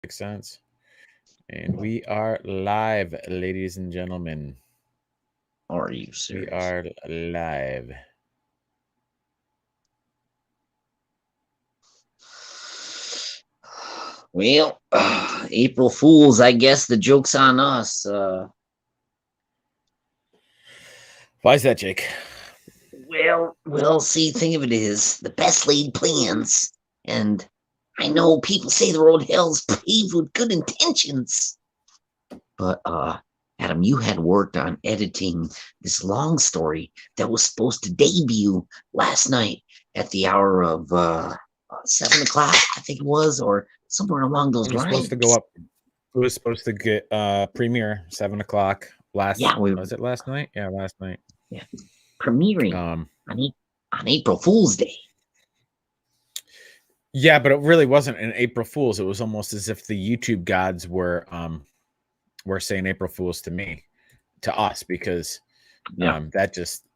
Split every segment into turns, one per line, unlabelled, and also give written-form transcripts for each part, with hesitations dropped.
Makes sense. And we are live, ladies and gentlemen.
Are you
We
serious?
are live.
Well, April Fools, I guess the joke's on us.
Why is that, Jake?
See, think of it is the best laid plans. And I know people say the road hell's paved with good intentions. But, Adam, you had worked on editing this long story that was supposed to debut last night at the hour of 7 o'clock, I think it was, or somewhere along
It
those
was supposed
lines.
to go up. It was supposed to get premiere 7 o'clock
Yeah,
was it last night? Yeah, last night.
yeah, premiering
Um
on April Fool's Day.
yeah, but it really wasn't an April Fool's. It was almost as if the YouTube gods were saying April Fool's to me, to us, because
Yeah,
that just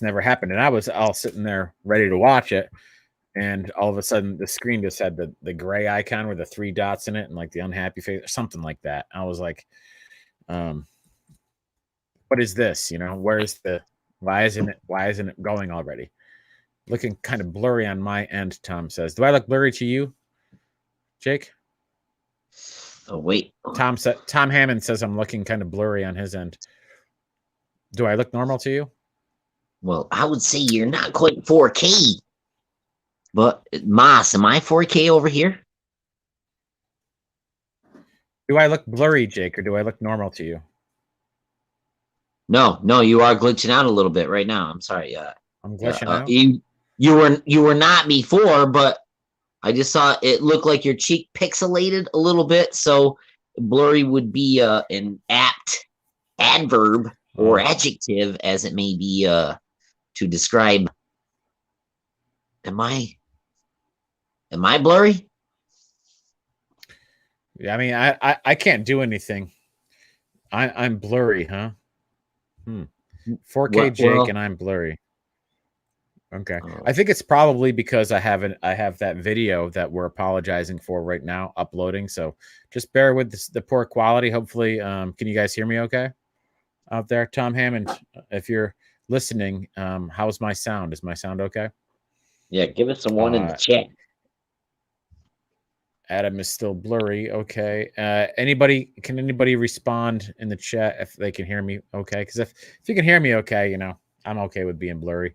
never happened. And I was all sitting there ready to watch it. And all of a sudden the screen just had the gray icon with the three dots in it and like the unhappy face or something like that. I was like, what is this? Why isn't it going already? Looking kind of blurry on my end, Tom says. Do I look blurry to you, Jake?
oh wait,
Tom Hammond says I'm looking kind of blurry on his end. Do I look normal to you?
well, I would say you're not quite 4K, but Moss, am I 4K over here?
Do I look blurry, Jake, or do I look normal to you?
No, you are glitching out a little bit right now. I'm sorry.
I'm glitching out.
You were not before, but I just saw it look like your cheek pixelated a little bit. So blurry would be an apt adverb or adjective, as it may be, to describe. Am I blurry?
Yeah, I mean, I can't do anything. I'm blurry, huh? 4K Jake and I'm blurry. Okay. I think it's probably because I have that video that we're apologizing for right now uploading. So just bear with the poor quality. Hopefully, can you guys hear me okay out there? Tom Hammond, if you're listening, how's my sound? Is my sound okay?
Yeah, give us a one in the chat.
Adam is still blurry. Okay. Can anybody respond in the chat if they can hear me okay? Because if you can hear me okay, I'm okay with being blurry.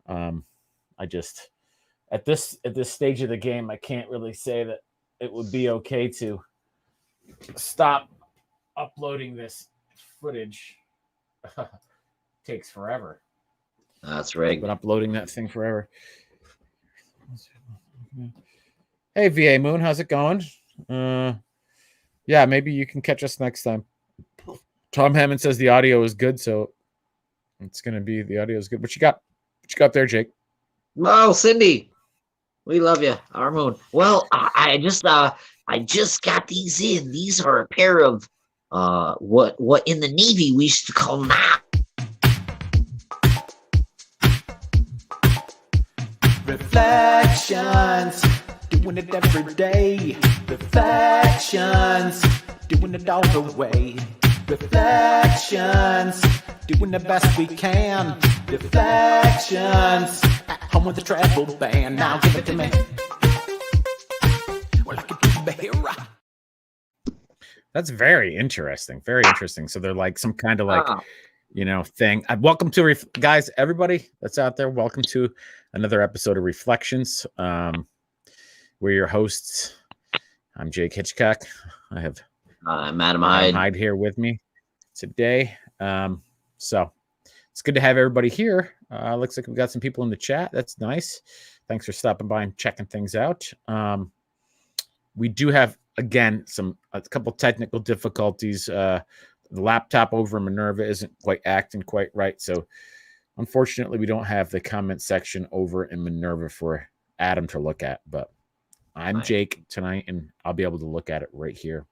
I just at this stage of the game, I can't really say that it would be okay to stop uploading this footage. Takes forever.
That's right.
I've been uploading that thing forever. Hey, VA Moon, how's it going? Yeah, maybe you can catch us next time. Tom Hammond says the audio is good, so it's gonna be the audio is good. What you got? What you got there, Jake?
Oh, Cindy, we love you, our Moon. Well, I just got these in. These are a pair of what in the Navy we used to call knots.
Reflections, doing it every day. Reflections, doing it all the way. Reflections, doing the best we can. Reflections, at home with the travel band. Now give it to me. Well, I can do the hero.
That's very interesting. Very interesting. So they're like some kind of like, thing. Welcome to guys, everybody that's out there. Welcome to another episode of Reflections. We're your hosts. I'm Jake Hitchcock. I have
I'm Adam Hyde
here with me today. So it's good to have everybody here. Looks like we've got some people in the chat. That's nice. Thanks for stopping by and checking things out. We do have, again, a couple technical difficulties. The laptop over in Minerva isn't quite acting quite right. So unfortunately, we don't have the comment section over in Minerva for Adam to look at. But I'm Jake tonight, and I'll be able to look at it right here.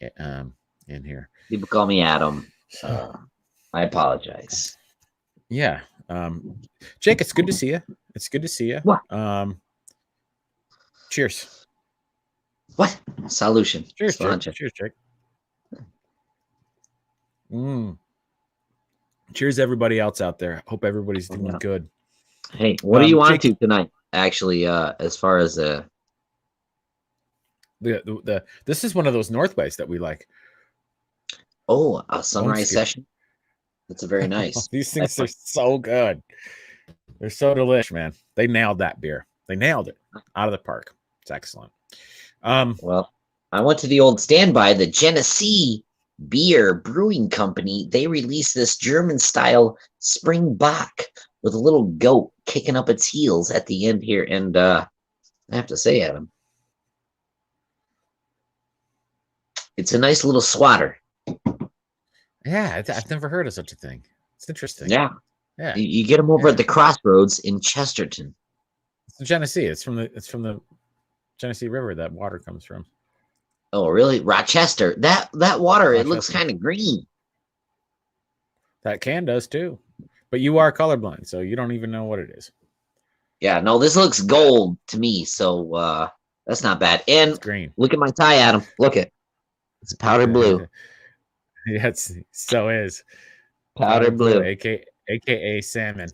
In here.
People call me Adam. I apologize.
Yeah. Jake, it's good to see you. It's good to see you.
What?
Cheers.
What? Solution.
Cheers, Jake.
Sláinte.
Cheers, Jake. Cheers, everybody else out there. Hope everybody's doing
Yeah.
good.
Hey, what do you want
Jake-
to tonight? Actually, as far as
This is one of those Northways that we like.
a sunrise
skip.
session. That's a very nice.
These things are so good. They're so delicious, man. They nailed that beer. They nailed it out of the park. It's excellent.
Well, I went to the old standby, the Genesee Beer Brewing Company. They released this German-style spring bock with a little goat kicking up its heels at the end here. And I have to say, Adam, it's a nice little swatter.
Yeah, I've never heard of such a thing. It's interesting.
Yeah.
Yeah.
You get them over
Yeah.
at the Crossroads in Chesterton.
It's Genesee. It's from the Genesee River that water comes from.
Oh, really? Rochester. That water, it looks
Rochester.
kind of green.
That can does too. But you are colorblind, so you don't even know what it is.
Yeah, no, this looks gold to me, so that's not bad. And
It's green.
look at my tie, Adam. Look it. It's powder blue.
Yeah, so is.
Powder blue.
AKA salmon.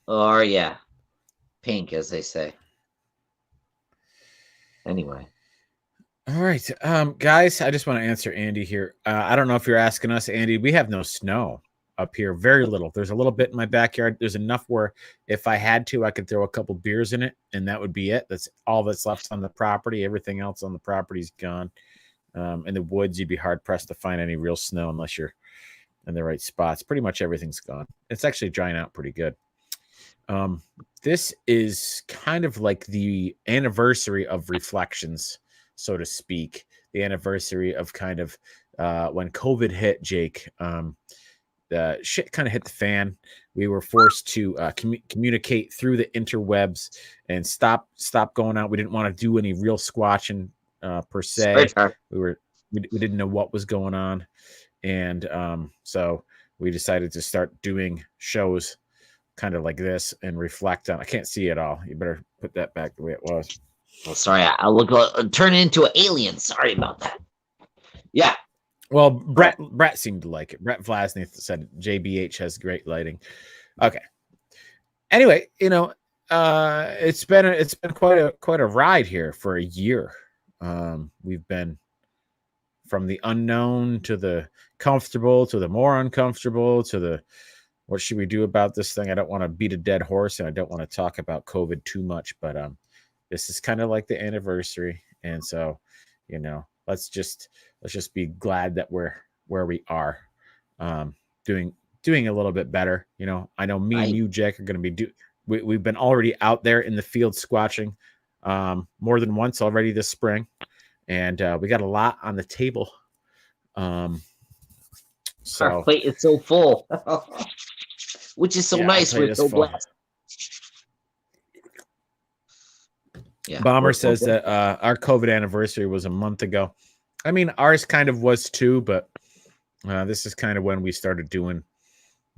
Or yeah. Pink, as they say. Anyway.
All right. Guys, I just want to answer Andy here. I don't know if you're asking us, Andy. We have no snow up here. Very little. There's a little bit in my backyard. There's enough where if I had to, I could throw a couple beers in it, and that would be it. That's all that's left on the property. Everything else on the property is gone. In the woods, you'd be hard pressed to find any real snow unless you're in the right spots. Pretty much everything's gone. It's actually drying out pretty good. This is kind of like the anniversary of Reflections, so to speak. The anniversary of kind of when COVID hit, Jake. The shit kind of hit the fan. We were forced to communicate through the interwebs and stop going out. We didn't want to do any real squatching per se. We didn't know what was going on, and so we decided to start doing shows kind of like this and reflect on. I can't see it all. You better put that back the way it was.
Oh, sorry, I'll turn into an alien. Sorry about that. Yeah.
Well, Brett seemed to like it. Brett Vlasny said JBH has great lighting. Okay. Anyway, it's been quite a ride here for a year. We've been from the unknown to the comfortable to the more uncomfortable to the what should we do about this thing? I don't want to beat a dead horse and I don't want to talk about COVID too much, but this is kind of like the anniversary, and so let's just be glad that we're where we are, doing a little bit better. I know me and you, Jack, are going to be we've been already out there in the field squatching more than once already this spring, and we got a lot on the table. So
our plate is so full, which is so nice. We're so blessed. Yeah,
Bomber says that our COVID anniversary was a month ago. I mean, ours kind of was too, but this is kind of when we started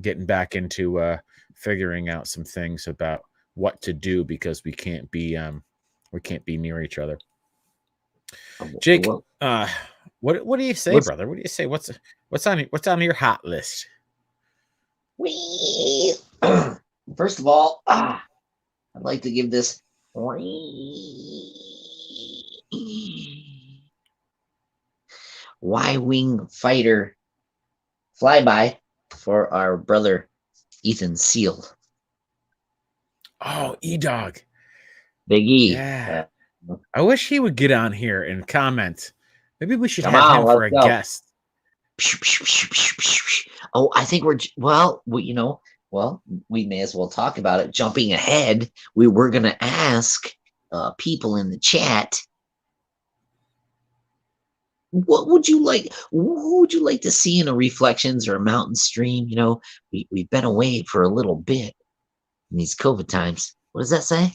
getting back into figuring out some things about what to do because we can't be near each other. Jake, what do you say, brother? What do you say? What's on your hot list?
First of all, I'd like to give this Y-wing fighter flyby for our brother Ethan Seal.
Oh, E-Dog.
Big E.
Yeah. I wish he would get on here and comment. Maybe we should have him for a guest.
Oh, I think we may as well talk about it. Jumping ahead, we were going to ask people in the chat, who would you like to see in a Reflections or a Mountain Stream? We've been away for a little bit in these COVID times. What does that say?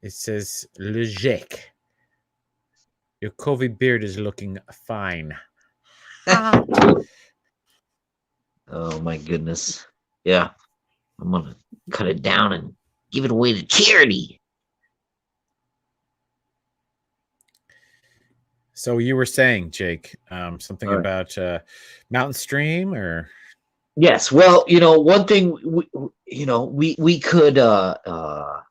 It says, Le Jake, your COVID beard is looking fine.
Oh, my goodness. Yeah. I'm going to cut it down and give it away to charity.
So you were saying, Jake, something
All right.
about Mountain Stream, or
Yes. Well, one thing we could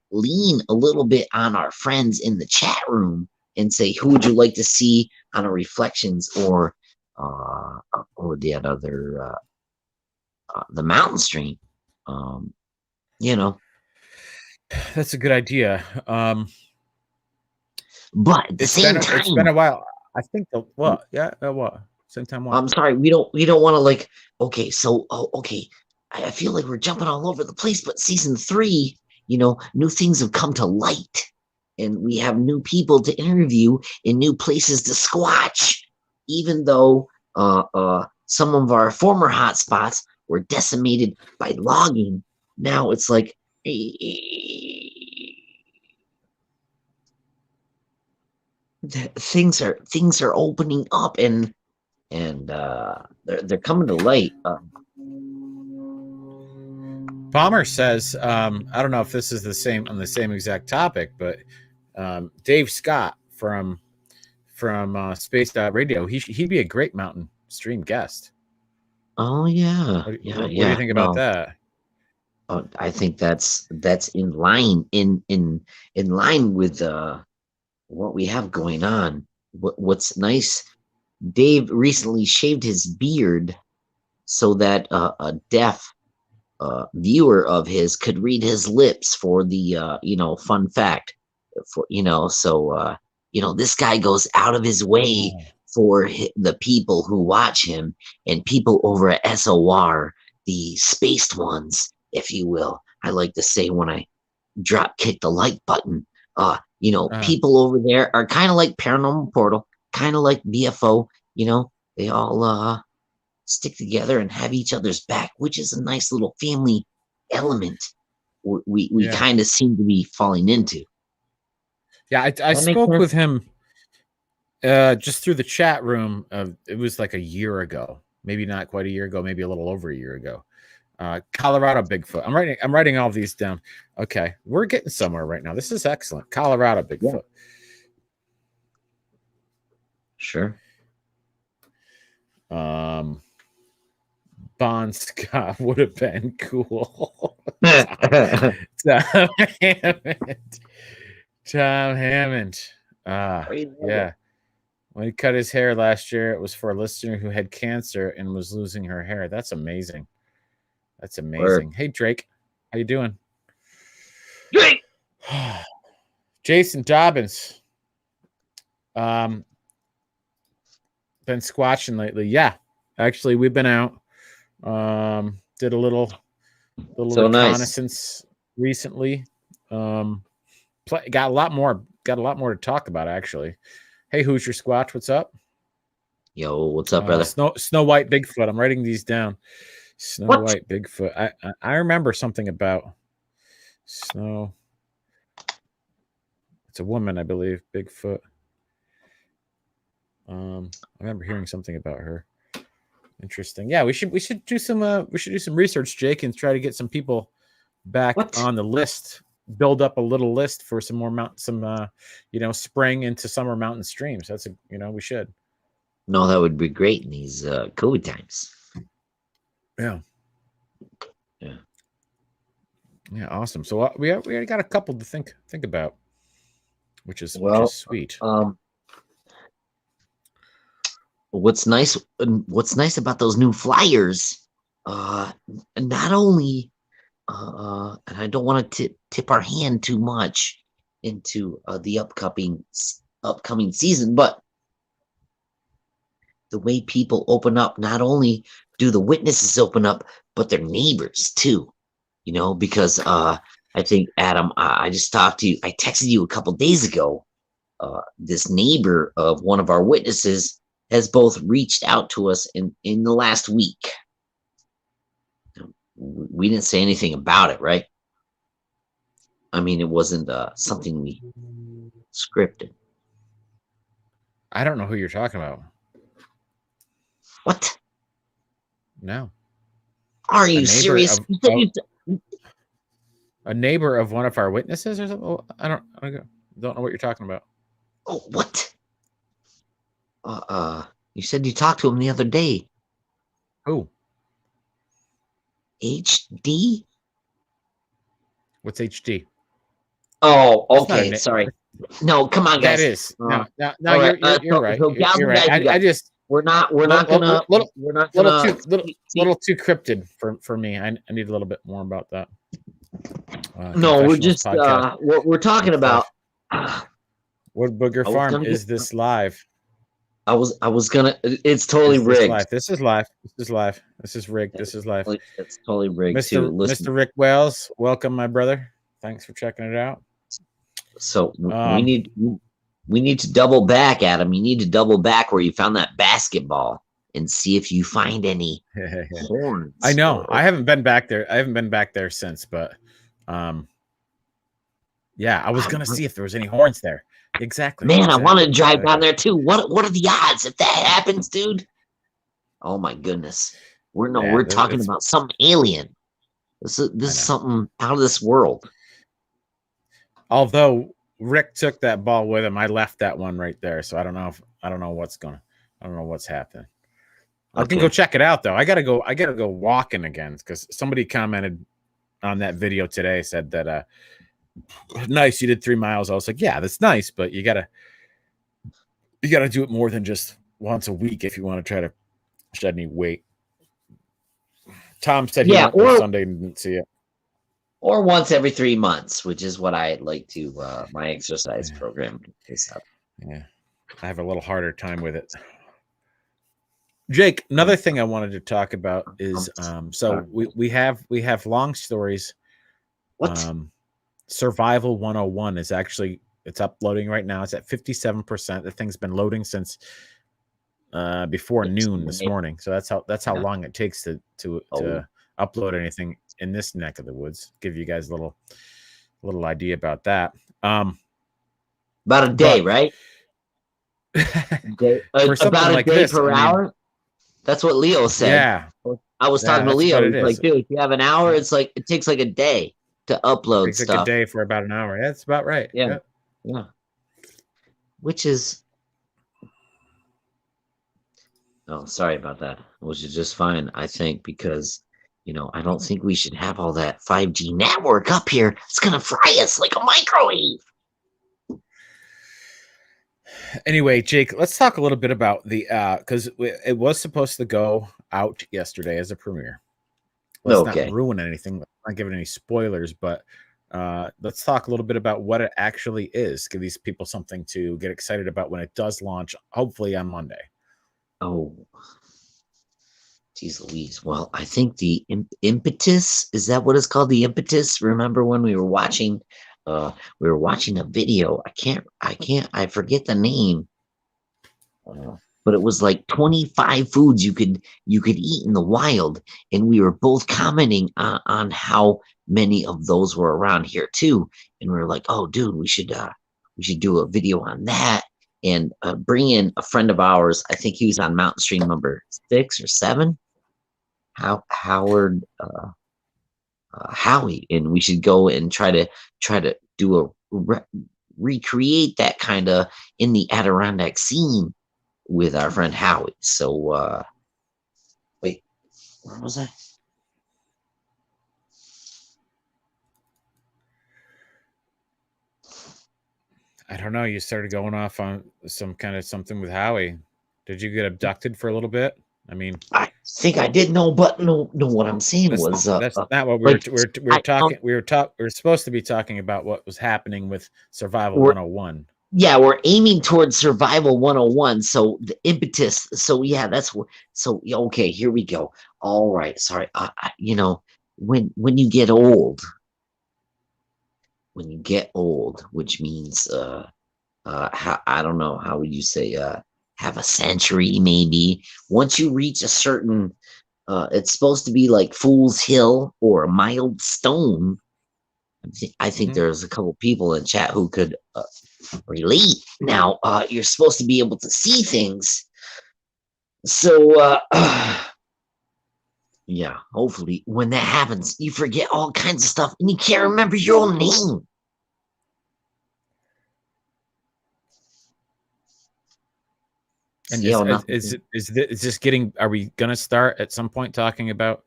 lean a little bit on our friends in the chat room and say, who would you like to see on a Reflections or the other the Mountain Stream? You know,
that's a good idea.
but at the same
It's been
time,
a while. I think the what? Yeah, what? Same time what?
I'm sorry, we don't want to like. Okay, so okay, I feel like we're jumping all over the place, but season 3, new things have come to light, and we have new people to interview and new places to squatch. Even though some of our former hotspots were decimated by logging, now it's like things are opening up and they're coming to light.
Palmer says, I don't know if this is the same on the same exact topic, but Dave Scott from Space Radio, he'd be a great Mountain Stream guest.
Oh yeah,
What
yeah.
do you think about that?
I think that's in line with what we have going on. What's nice, Dave recently shaved his beard so that a deaf viewer of his could read his lips for the fun fact this guy goes out of his way for the people who watch him, and people over at SOR, the spaced ones, if you will. I like to say when I drop kick the like button, people over there are kind of like Paranormal Portal, kind of like BFO. They all stick together and have each other's back, which is a nice little family element we kind of seem to be falling into.
Yeah, I spoke with him just through the chat room. It was like a year ago, maybe not quite a year ago, maybe a little over a year ago. Colorado Bigfoot. I'm writing all these down. Okay, we're getting somewhere right now. This is excellent. Colorado Bigfoot.
Yeah. Sure.
Bon Scott would have been cool. Tom Hammond. Yeah. When he cut his hair last year, it was for a listener who had cancer and was losing her hair. That's amazing. That's amazing. Hey, Drake. How you doing?
Drake!
Jason Dobbins. Been squatching lately. Yeah. Actually, we've been out. Did a little reconnaissance recently. Got a lot more to talk about, actually. Hey, Hoosier Squatch, what's up?
Yo, what's up, brother?
Snow White Bigfoot. I'm writing these down. Snow White Bigfoot. I remember something about Snow. It's a woman, I believe. Bigfoot. I remember hearing something about her. Interesting. Yeah, we should do some research, Jake, and try to get some people back on the list. Build up a little list for some more spring into summer mountain streams. That's we should.
No, that would be great in these COVID times.
Yeah. Awesome. So we already got a couple to think about, which is sweet.
What's nice about those new flyers, not only and I don't want to tip our hand too much into the upcoming season, but the way people open up, not only do the witnesses open up, but their neighbors too, because I think, Adam, I just talked to you. I texted you a couple days ago. This neighbor of one of our witnesses has both reached out to us in the last week. We didn't say anything about it, right? I mean, it wasn't something we scripted.
I don't know who you're talking about.
What?
No.
Are you serious?
A neighbor of one of our witnesses or something? I don't know what you're talking about.
Oh, what? You said you talked to him the other day.
Oh,
HD?
what's HD?
Oh,
That's not a
okay.
name.
Sorry. No, come on,
That
guys.
is no, no, no.
All right.
You're right.
So gals
You're
and
right.
guys, you
I
guys,
just
we're not
little
gonna
little
we're not
little
gonna
too
see,
little too cryptid for me. I need a little bit more about that.
no, we're
Confessionals
just
podcast.
we're talking
It's live.
about. I
Wood Booger
was
Farm.
gonna get.
Is this live?
I was gonna. It's totally
Is this
rigged.
live? This is live. This is live. This is rigged. This is live.
It's totally rigged too. Listen,
Mr. Rick Wells, welcome, my brother. Thanks for checking it out.
so we need to double back, Adam. You need to double back where you found that basketball and see if you find any horns.
I know. I haven't been back there. I haven't been back there since, but yeah, I was gonna see if there was any horns there. Exactly.
Man, I want to
exactly.
drive down there too. What are the odds if that happens, dude? Oh my goodness. We're talking about some alien. This is something out of this world.
Although Rick took that ball with him, I left that one right there, so I don't know what's happening. I can go check it out though. I gotta go walking again because somebody commented on that video today, said that nice, you did 3 miles. I was like, yeah, that's nice, but you gotta do it more than just once a week if you want to try to shed any weight. Tom said he went on Sunday and didn't see it.
Or once every 3 months, which is what I like to my exercise program is up.
Yeah, I have a little harder time with it. Jake, another thing I wanted to talk about is so we have long stories.
What?
Survival 101 is actually, it's uploading right now. It's at 57%. The thing's been loading since before noon this morning. So that's how long it takes to upload anything in this neck of the woods. Give you guys a little idea about that.
About a day, right? About a day per hour. That's what Leo said.
Yeah.
I was talking to Leo. He's like, dude, if you have an hour, it takes like a day to upload stuff.
Like a day for about an hour. That's about right.
Yeah. Yeah. Which is, oh, sorry about that. Which is just fine, I think, because I don't think we should have all that 5G network up here. It's gonna fry us like a microwave.
Anyway, Jake, let's talk a little bit about the because it was supposed to go out yesterday as a premiere. Let's not ruin anything. Let's not give it any spoilers, but let's talk a little bit about what it actually is. Give these people something to get excited about when it does launch, hopefully on Monday.
Oh, geez Louise. Well, I think the impetus, is that what it's called? The impetus? Remember when we were watching a video. I forget the name. But it was like 25 foods you could eat in the wild, and we were both commenting on how many of those were around here too. And we were like, "Oh, dude, we should do a video on that and bring in a friend of ours. I think he was on Mountain Stream number 6 or 7, Howard Howie, and we should go and try to do recreate that kind of in the Adirondack scene with our friend Howie." So wait, where was I?
I don't know. You started going off on some kind of something with Howie. Did you get abducted for a little bit? I mean,
I think I did know, but no. What I'm saying was
that's not what we were talking. We were supposed to be talking about what was happening with Survival 101.
Yeah, we're aiming towards Survival 101. So the impetus. So yeah, okay. Here we go. All right. Sorry. When you get old, which means I don't know, how would you say, have a century maybe. Once you reach a certain, it's supposed to be like Fool's Hill or a Milestone. I think there's a couple people in chat who could relate. Now, you're supposed to be able to see things. So, yeah, hopefully when that happens, you forget all kinds of stuff and you can't remember your own name.
And
See how
is this getting? Are we gonna start at some point talking about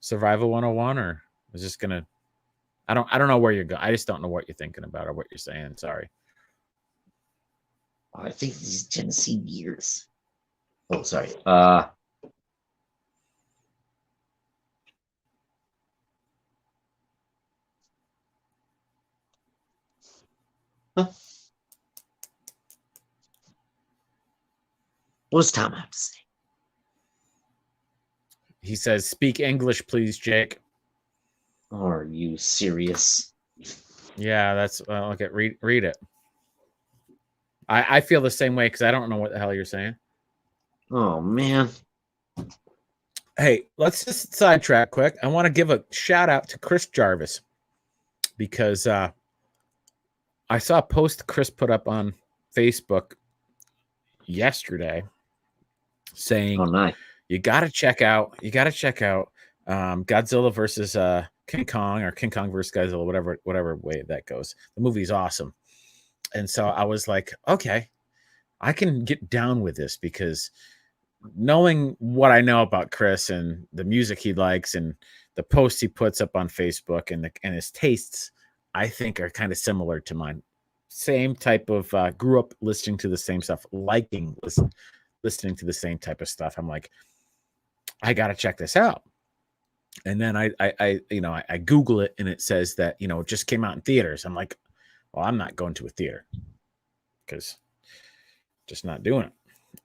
Survival 101, or is this gonna? I don't know where you're going. I just don't know what you're thinking about or what you're saying. Sorry.
I think these Genesee beers. Oh, sorry. Huh. What does Tom have to say?
He says, "Speak English, please, Jake."
Are you serious?
Yeah, that's okay. Read it. I feel the same way because I don't know what the hell you're saying.
Oh man.
Hey, let's just sidetrack quick. I want to give a shout out to Chris Jarvis because I saw a post Chris put up on Facebook yesterday saying,
Oh nice.
you got to check out Godzilla versus King Kong, or King Kong versus Godzilla, whatever way that goes. The movie's awesome. And so I was like, okay, I can get down with this because knowing what I know about Chris and the music he likes and the posts he puts up on Facebook and his tastes, I think are kind of similar to mine. Same type of grew up listening to the same stuff, listening to the same type of stuff. I'm like, I got to check this out. And then I Google it and it says that, it just came out in theaters. I'm like, well, I'm not going to a theater because just not doing it.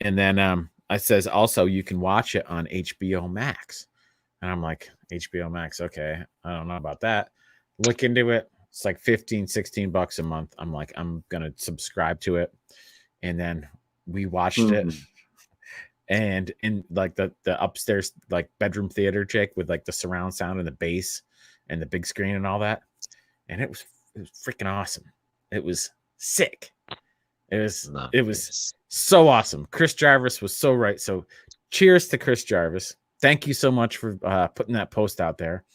And then it says also you can watch it on HBO Max. And I'm like, HBO Max, okay, I don't know about that. Look into it. It's like $15-16 a month. I'm like, I'm gonna subscribe to it. And then we watched it. And in like the upstairs like bedroom theater, Jake, with like the surround sound and the bass and the big screen and all that. And it was freaking awesome. It was sick. It was so awesome. Chris Jarvis was so right. So cheers to Chris Jarvis. Thank you so much for putting that post out there.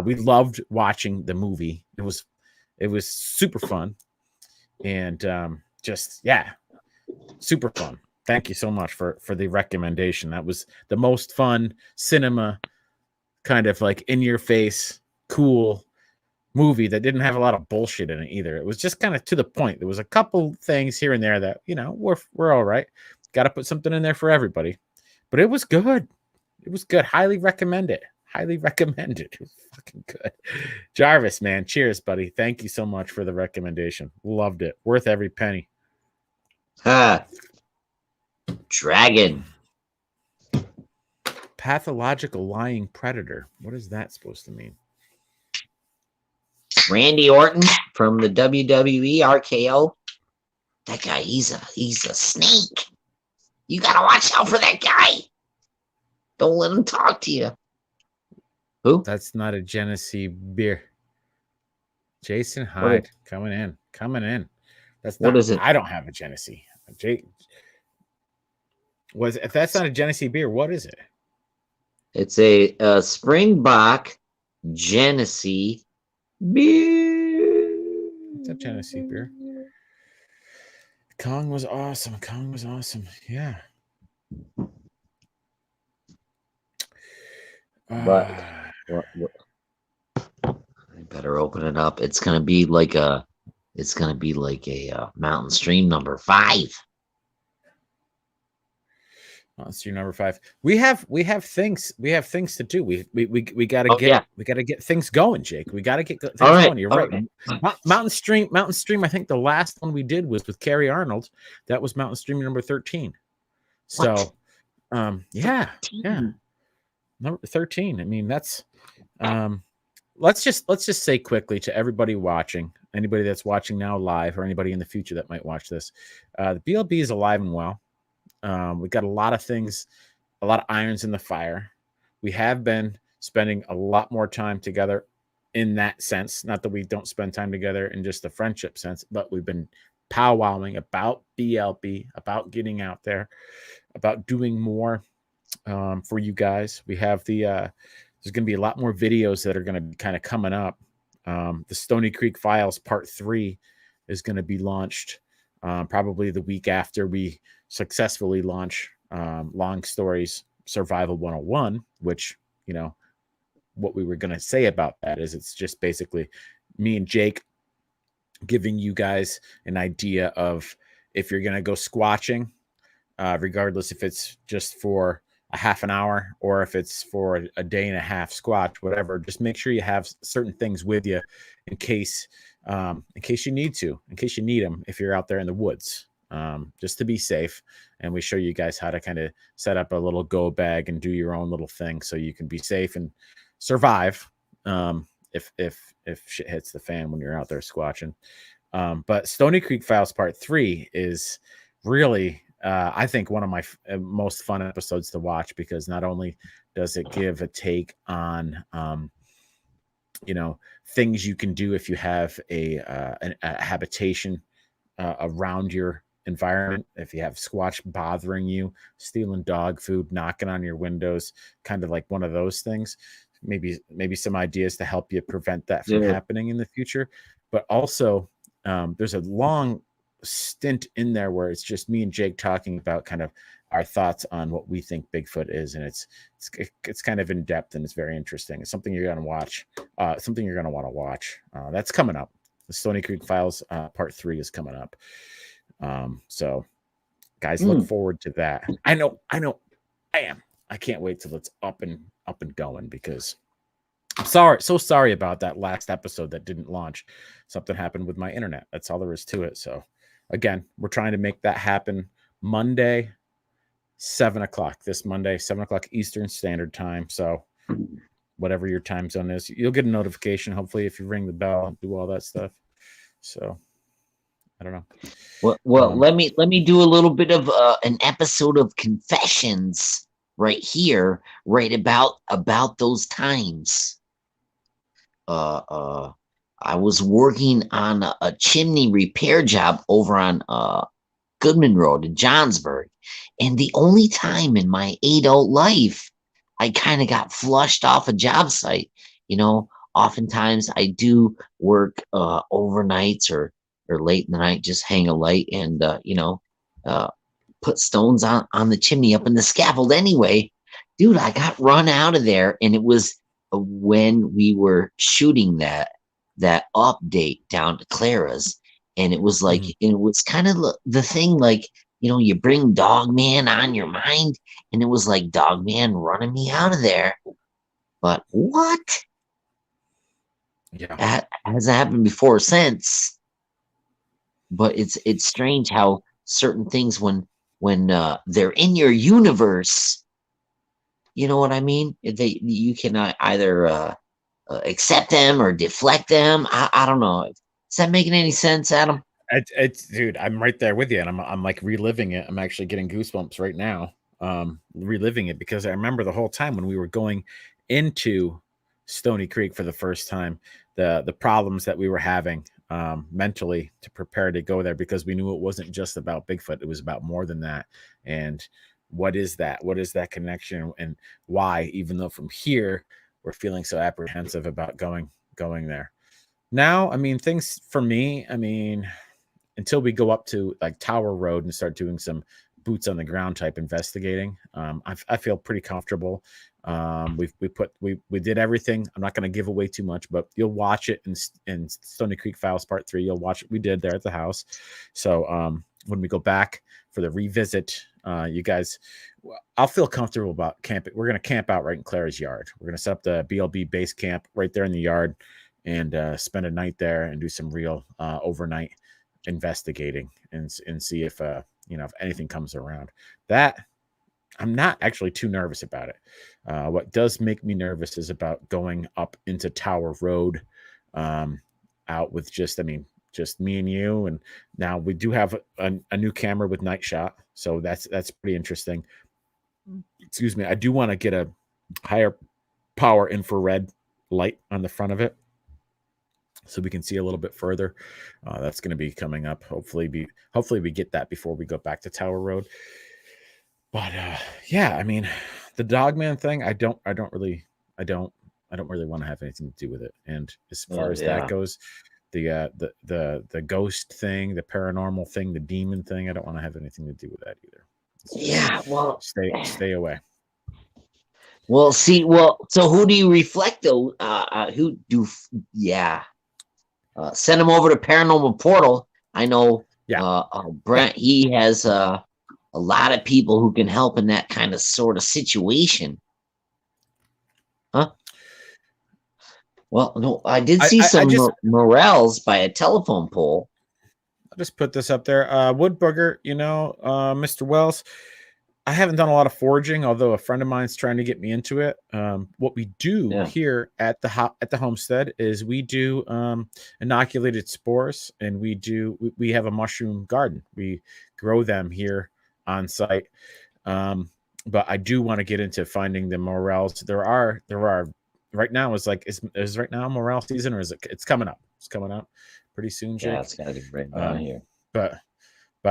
We loved watching the movie. It was super fun. And super fun. Thank you so much for the recommendation. That was the most fun cinema, kind of like in your face, cool movie that didn't have a lot of bullshit in it either. It was just kind of to the point. There was a couple things here and there that, we're all right. Got to put something in there for everybody. But it was good. It was good. Highly recommend it. Highly recommend it. It was fucking good. Jarvis, man, cheers, buddy. Thank you so much for the recommendation. Loved it. Worth every penny.
Dragon.
Pathological lying predator. What is that supposed to mean?
Randy Orton from the WWE RKO. That guy, he's a snake. You gotta watch out for that guy. Don't let him talk to you. Who?
That's not a Genesee beer. Jason Hyde coming in. That's not,
what is it?
I don't have a Genesee. If that's not a Genesee beer, what is it?
It's a Springbok Genesee beer.
It's a Genesee beer. Kong was awesome. Yeah.
But I better open it up. It's gonna be like a Mountain Stream number 5.
Mountain Stream number 5. We have things to do. We gotta get things going, Jake. We gotta get things going. You're right. Mountain Stream. I think the last one we did was with Carrie Arnold. That was Mountain Stream number 13. So, yeah. Number 13. I mean, that's let's just say quickly to everybody watching, anybody that's watching now live or anybody in the future that might watch this, the BLB is alive and well. We got a lot of things, a lot of irons in the fire. We have been spending a lot more time together in that sense. Not that we don't spend time together in just the friendship sense, but we've been powwowing about BLB, about getting out there, about doing more for you guys. We have there's going to be a lot more videos that are going to be kind of coming up. The Stony Creek Files Part 3 is going to be launched probably the week after we successfully launch Long Stories Survival 101, which, you know, what we were going to say about that is it's just basically me and Jake giving you guys an idea of if you're going to go squatching, regardless if it's just for a half an hour or if it's for a day and a half squatch, whatever, just make sure you have certain things with you in case you need to, in case you need them, if you're out there in the woods, just to be safe. And we show you guys how to kind of set up a little go bag and do your own little thing so you can be safe and survive. If shit hits the fan when you're out there squatching. But Stony Creek Files Part 3 is really, I think, one of my most fun episodes to watch, because not only does it give a take on, you know, things you can do if you have a habitation around your environment, if you have squatch bothering you, stealing dog food, knocking on your windows, kind of like one of those things. Maybe some ideas to help you prevent that from happening in the future. But also, there's a long stint in there where it's just me and Jake talking about kind of our thoughts on what we think Bigfoot is, and it's kind of in depth and it's very interesting. It's something you're gonna watch. Something you're gonna want to watch. That's coming up. The Stony Creek Files Part 3 is coming up. So, guys, look forward to that. I know. I am. I can't wait till it's up and going, because I'm so sorry about that last episode that didn't launch. Something happened with my internet. That's all there is to it. So again, we're trying to make that happen Monday, 7 o'clock. This Monday, 7 o'clock Eastern Standard Time. So whatever your time zone is, you'll get a notification, hopefully, if you ring the bell and do all that stuff. So I don't know.
Well, let me do a little bit of an episode of Confessions right here, right about those times. I was working on a chimney repair job over on Goodman Road in Johnsburg, and the only time in my adult life I kind of got flushed off a job site. You know, oftentimes I do work overnights or late in the night, just hang a light and put stones on the chimney up in the scaffold. Anyway, dude, I got run out of there, and it was when we were shooting that update down to Clara's, and it was like it was kind of the thing, like, you know, you bring Dogman on your mind, and it was like Dogman running me out of there. But what?
Yeah,
that has happened before since. But it's strange how certain things, when they're in your universe, you know what I mean? You can either accept them or deflect them. I don't know. Is that making any sense, Adam?
It's dude, I'm right there with you, and I'm like reliving it. I'm actually getting goosebumps right now, reliving it, because I remember the whole time when we were going into Stony Creek for the first time, the problems that we were having mentally to prepare to go there, because we knew it wasn't just about Bigfoot. It was about more than that. And what is that? What is that connection, and why, even though from here we're feeling so apprehensive about going there? Now, I mean, things for me, I mean, until we go up to like Tower Road and start doing some boots on the ground type investigating, I feel pretty comfortable. We did everything. I'm not going to give away too much, but you'll watch it in Stony Creek Files Part 3. You'll watch what we did there at the house. So when we go back for the revisit, you guys, I'll feel comfortable about camping. We're going to camp out right in Clara's yard. We're going to set up the BLB base camp right there in the yard, and spend a night there and do some real overnight investigating and see if if anything comes around. That I'm not actually too nervous about it. What does make me nervous is about going up into Tower Road, out with just me and you. And now we do have a new camera with night shot, so that's pretty interesting. Excuse me. I do want to get a higher power infrared light on the front of it, so we can see a little bit further. That's going to be coming up. Hopefully we get that before we go back to Tower Road. But yeah, I mean, the Dogman thing, I don't really want to have anything to do with it. And as far as that goes, the ghost thing, the paranormal thing, the demon thing. I don't want to have anything to do with that either.
Yeah, well,
stay away.
Well, see, so who do you reflect though? Who do? Yeah, send him over to Paranormal Portal. I know.
Yeah.
Brent. He has a lot of people who can help in that kind of sort of situation. Huh? Well, no, I did see some morels by a telephone pole.
I'll just put this up there. Wood Booger, Mr. Wells. I haven't done a lot of foraging, although a friend of mine's trying to get me into it. What we do here at the homestead is we do inoculated spores, and we have a mushroom garden. We grow them here on site. But I do want to get into finding the morels. There are right now is right now morel season, or is it's coming up? It's coming up pretty soon, Jake.
Yeah, it's gotta be right down here.
But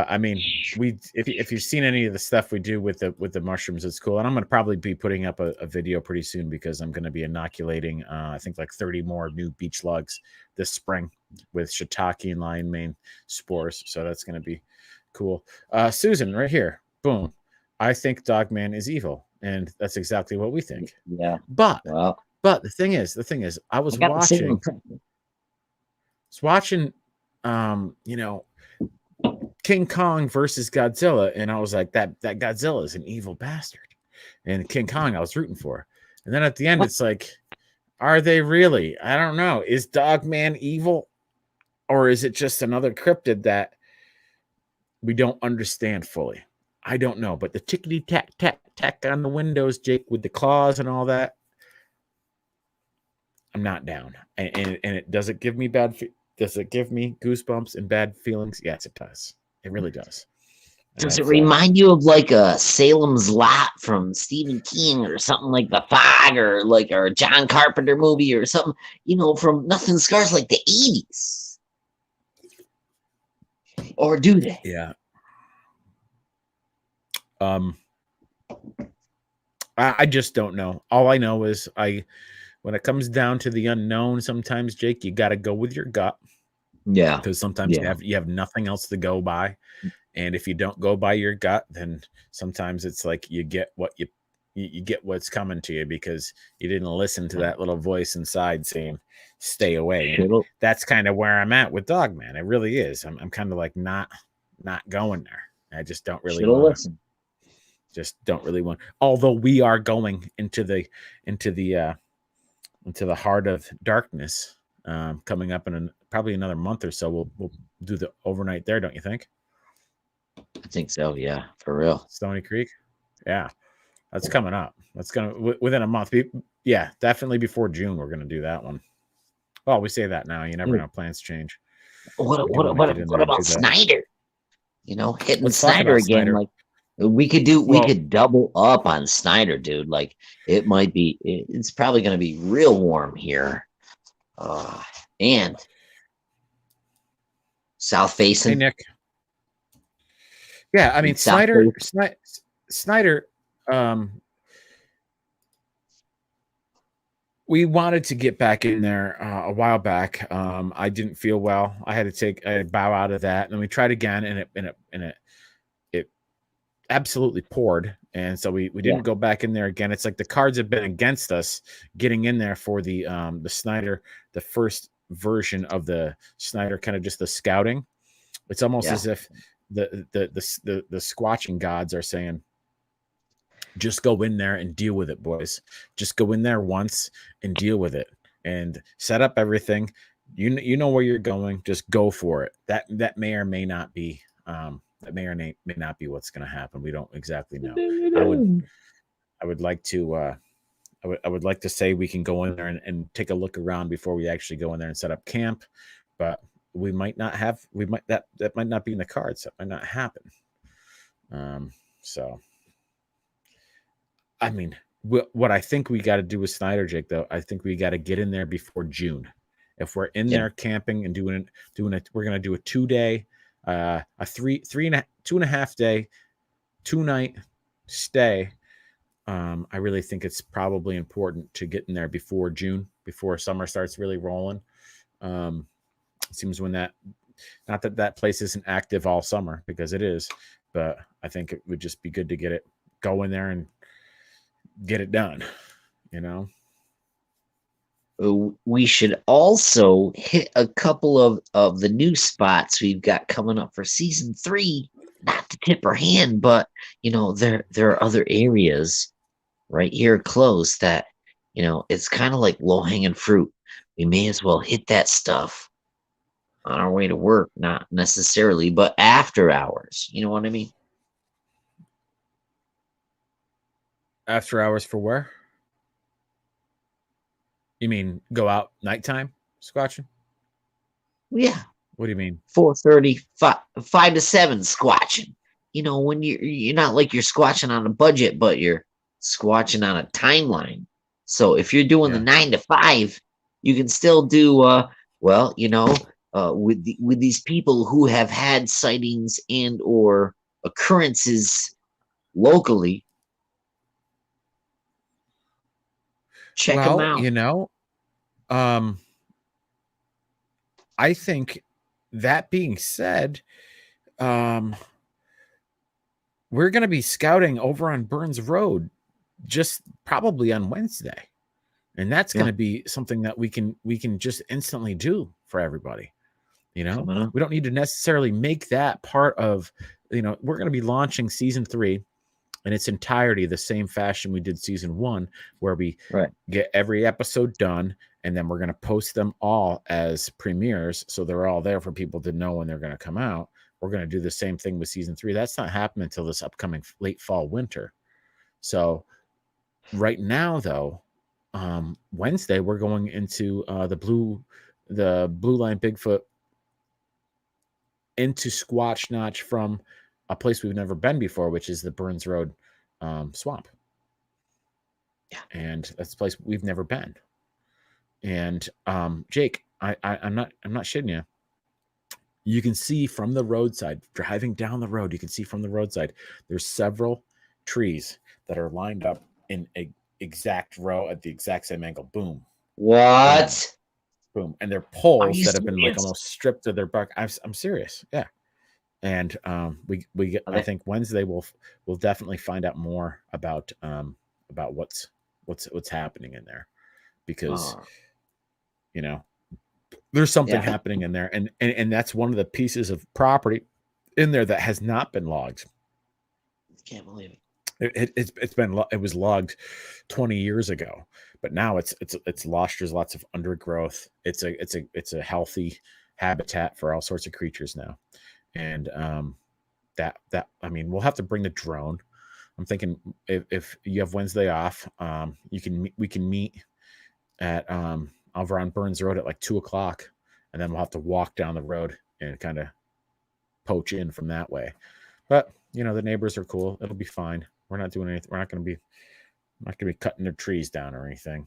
I mean, if you've seen any of the stuff we do with the mushrooms, it's cool. And I'm going to probably be putting up a video pretty soon because I'm going to be inoculating, I think like 30 more new beach logs this spring with shiitake and lion mane spores. So that's going to be cool. Susan, right here, boom. I think Dogman is evil, and that's exactly what we think.
Yeah.
But the thing is, I was watching, King Kong versus Godzilla, and I was like, that Godzilla is an evil bastard, and King Kong I was rooting for, and then at the end it's like, are they really? I don't know. Is Dogman evil, or is it just another cryptid that we don't understand fully? I don't know, but the tickety tack tack tack on the windows, Jake, with the claws and all that, I'm not down. And it does it give me does it give me goosebumps and bad feelings? Yes, it does. It really does.
Does it remind you of like a Salem's Lot from Stephen King or something like The Fog or like a John Carpenter movie or something, from Nothing Scars like the 80s? Or do they?
Yeah. I just don't know. All I know is when it comes down to the unknown, sometimes, Jake, you got to go with your gut.
Yeah.
Because sometimes you have nothing else to go by. And if you don't go by your gut, then sometimes it's like you get what you get what's coming to you because you didn't listen to that little voice inside saying, stay away. And that's kind of where I'm at with Dogman. It really is. I'm kind of like not going there. I just don't really want
listen.
Just don't really want. Although we are going into the heart of darkness, coming up in probably another month or so. We'll do the overnight there, don't you think?
I think so. Yeah, for real.
Stony Creek. Yeah, that's coming up. That's gonna within a month. Yeah, definitely before June. We're gonna do that one. Well, we say that now. You never know. Plans change.
What about Snyder? Hitting Snyder again. Snyder. Like we could double up on Snyder, dude. Like it's probably going to be real warm here. And south facing.
Hey, Nick. Yeah, I mean Snyder. We wanted to get back in there a while back. I didn't feel well. I had to bow out of that, and we tried again, and it absolutely poured, and so we didn't go back in there again. It's like the cards have been against us getting in there for the Snyder, the first version of the Snyder, kind of just the scouting. It's almost as if the squatching gods are saying, just go in there and deal with it, boys. Just go in there once and deal with it and set up everything. You know where you're going. Just go for it. That may or may not be may not be what's going to happen. We don't exactly know. I would like to I would like to say we can go in there and take a look around before we actually go in there and set up camp, but we might not have. That might not be in the cards. That might not happen. So. I mean, what I think we got to do with Snyder, Jake, though, I think we got to get in there before June. If we're in there camping and doing it, we're going to do a 2-day, a 2.5 day, 2-night stay. I really think it's probably important to get in there before June, before summer starts really rolling. It seems when that, not that that place isn't active all summer, because it is, but I think it would just be good to get it, go in there and get it done, you know?
We should also hit a couple of the new spots we've got coming up for season 3. Not to tip our hand, but there are other areas right here close that it's kind of like low hanging fruit. We may as well hit that stuff on our way to work, not necessarily, but after hours. You know what I mean?
After hours for where? You mean go out nighttime squatching?
Yeah,
What do you mean?
4:30, 5 to 7 squatching. When you're not like you're squatching on a budget, but you're squatching on a timeline. So if you're doing the
Yeah.
9 to 5, you can still do with these people who have had sightings and or occurrences locally. Check them
Well,
out.
I think that being said, we're going to be scouting over on Burns Road just probably on Wednesday. And that's going to be something that we can just instantly do for everybody. We don't need to necessarily make that part of, we're going to be launching season 3 in its entirety the same fashion we did season 1, where we get every episode done, and then we're going to post them all as premieres, so they're all there for people to know when they're going to come out. We're going to do the same thing with season 3. That's not happening until this upcoming late fall winter. So right now, though, Wednesday we're going into the Blue Line Bigfoot into Squatch Notch from a place we've never been before, which is the Burns Road swamp.
Yeah.
And that's a place we've never been. And Jake, I'm not shitting you. You can see from the roadside, driving down the road, you can see from the roadside, there's several trees that are lined up in a exact row at the exact same angle. Boom.
What?
Boom. And they're poles that have been like
serious?
almost stripped of their bark. I'm serious. Yeah. And I think Wednesday we'll definitely find out more about what's happening in there, because there's something happening in there, and that's one of the pieces of property in there that has not been logged.
Can't believe it.
It was logged 20 years ago, but now it's lost. There's lots of undergrowth. It's a healthy habitat for all sorts of creatures now. And we'll have to bring the drone. I'm thinking if you have Wednesday off, we can meet at over on Burns Road at like 2:00, and then we'll have to walk down the road and kind of poach in from that way. But the neighbors are cool. It'll be fine. We're not doing anything. We're not going to be cutting their trees down or anything.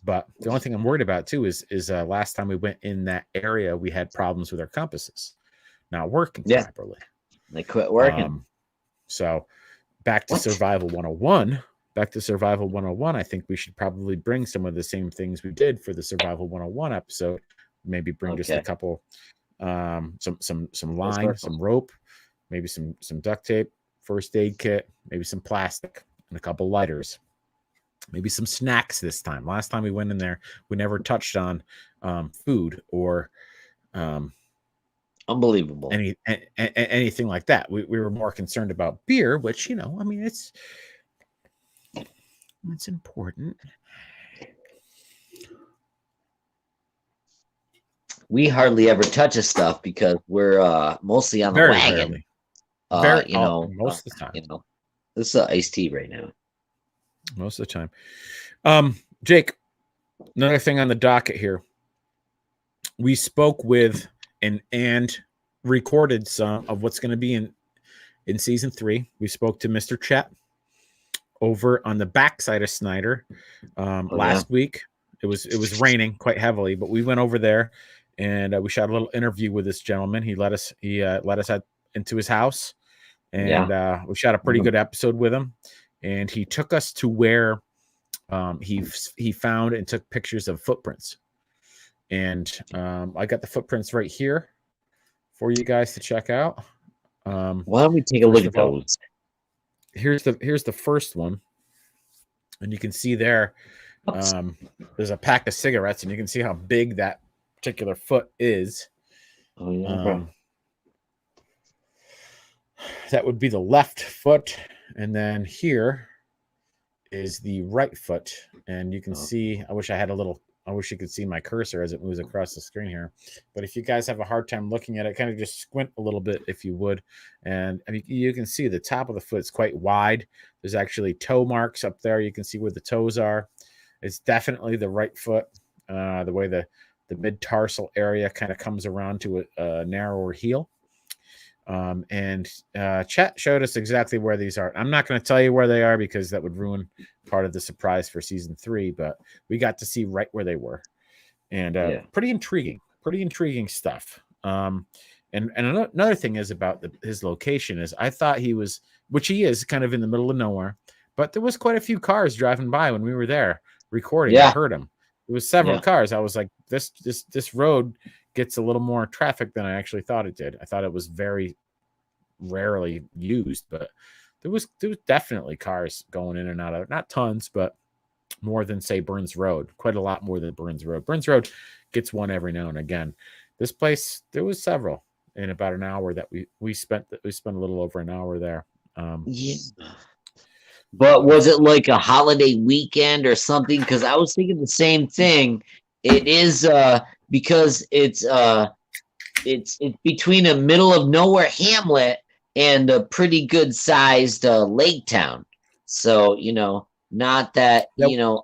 But the only thing I'm worried about too is last time we went in that area, we had problems with our compasses not working properly.
They quit working.
So back to Survival 101. I think we should probably bring some of the same things we did for the Survival 101 episode. Maybe bring just a couple, some line, some rope, maybe some duct tape, first aid kit, maybe some plastic, and a couple lighters. Maybe some snacks this time. Last time we went in there, we never touched on food or
unbelievable
anything like that. We were more concerned about beer, which it's important.
We hardly ever touch a stuff because we're mostly on the wagon.
Most of the time.
This is iced tea right now.
Most of the time. Jake, another thing on the docket here. We spoke with and recorded some of what's going to be in season 3. We spoke to Mr. Chet over on the backside of Snyder last week. It was raining quite heavily, but we went over there and we shot a little interview with this gentleman. He let us out into his house, and we shot a pretty good episode with him. And he took us to where he found and took pictures of footprints. And I got the footprints right here for you guys to check out.
Why don't we take a look at those?
Here's the first one, and you can see there there's a pack of cigarettes, and you can see how big that particular foot is.
Oh yeah,
that would be the left foot, and then here is the right foot, and you can see. I wish you could see my cursor as it moves across the screen here. But if you guys have a hard time looking at it, kind of just squint a little bit if you would. And I mean, you can see the top of the foot is quite wide. There's actually toe marks up there. You can see where the toes are. It's definitely the right foot. The way the mid-tarsal area kind of comes around to a narrower heel. And chat showed us exactly where these are. I'm not going to tell you where they are because that would ruin part of the surprise for season 3, but we got to see right where they were, and pretty intriguing stuff. And another thing is about his location is I thought he was, which he is, kind of in the middle of nowhere, but there was quite a few cars driving by when we were there recording. I heard him. There was several cars. I was like, this road gets a little more traffic than I actually thought it did. I thought it was very rarely used, but there was definitely cars going in and out of it. Not tons, but more than, say, Burns Road. Quite a lot more than Burns Road. Burns Road gets one every now and again. This place, there was several in about an hour that we spent a little over an hour there.
But was it like a holiday weekend or something? Because I was thinking the same thing. It is because it's between a middle of nowhere hamlet and a pretty good sized lake town. So, not that,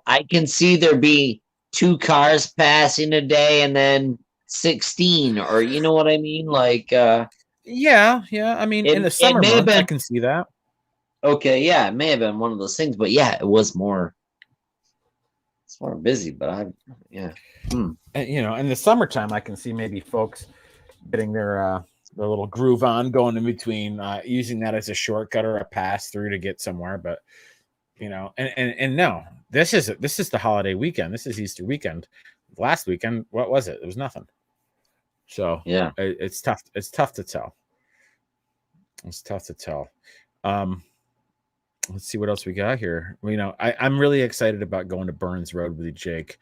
I can see there be 2 cars passing a day and then 16, or you know what I mean? Like, yeah.
I mean, in the summer months, I can see that.
Okay, yeah, it may have been one of those things, but yeah, it was more. It's more busy, but
And, in the summertime, I can see maybe folks getting their little groove on, going in between, using that as a shortcut or a pass through to get somewhere. But and no, this is the holiday weekend. This is Easter weekend. Last weekend, what was it? It was nothing. So
yeah,
it's tough. It's tough to tell. Let's see what else we got here. I'm really excited about going to Burns Road with you, Jake.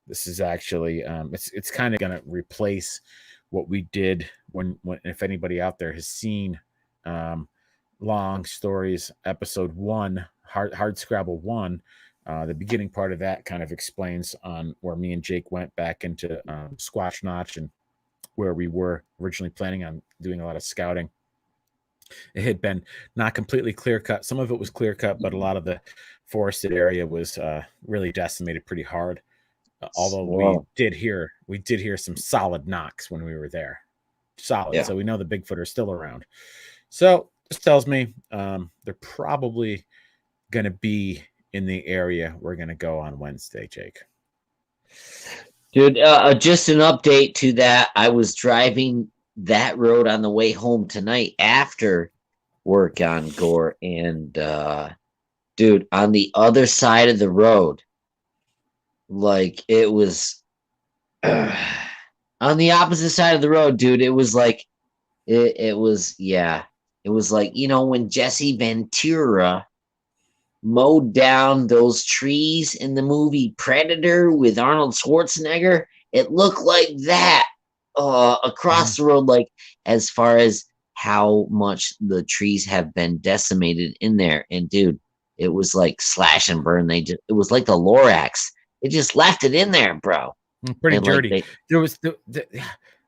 This is actually it's kind of going to replace what we did when if anybody out there has seen Long Stories episode 1, Hard Scrabble 1, the beginning part of that kind of explains on where me and Jake went back into Squash Notch and where we were originally planning on doing a lot of scouting. It had been not completely clear cut. Some of it was clear cut, but a lot of the forested area was really decimated pretty hard. Although we did hear some solid knocks when we were there. Solid. Yeah. So we know the Bigfoot are still around. So this tells me they're probably going to be in the area we're going to go on Wednesday, Jake.
Dude, just an update to that. I was driving that road on the way home tonight after work on Gore, and dude, on the other side of the road, like it was on the opposite side of the road, dude, it was like it was like, when Jesse Ventura mowed down those trees in the movie Predator with Arnold Schwarzenegger. It looked like that across the road, like as far as how much the trees have been decimated in there. And dude, it was like slash and burn. It was like the Lorax. They just left it in there, bro.
Pretty dirty. There was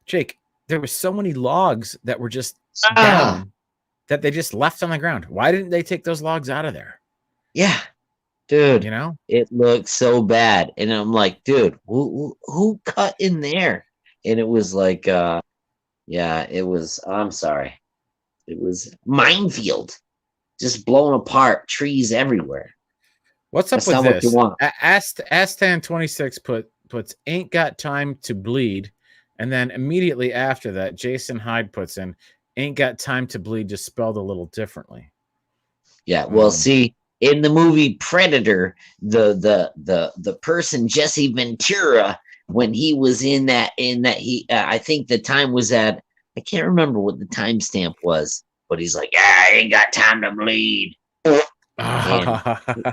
Jake, there was so many logs that were just down that they just left on the ground. Why didn't they take those logs out of there?
Yeah, dude, it looked so bad. And I'm like, dude, who cut in there? And it was like, it was, I'm sorry. It was minefield, just blown apart, trees everywhere.
What's up with this? Astan26 puts ain't got time to bleed. And then immediately after that, Jason Hyde puts in ain't got time to bleed, just spelled a little differently.
Yeah, well, see, in the movie Predator, the person Jesse Ventura when he was in that he I think the time was at, I can't remember what the timestamp was, but he's like, yeah, I ain't got time to bleed. And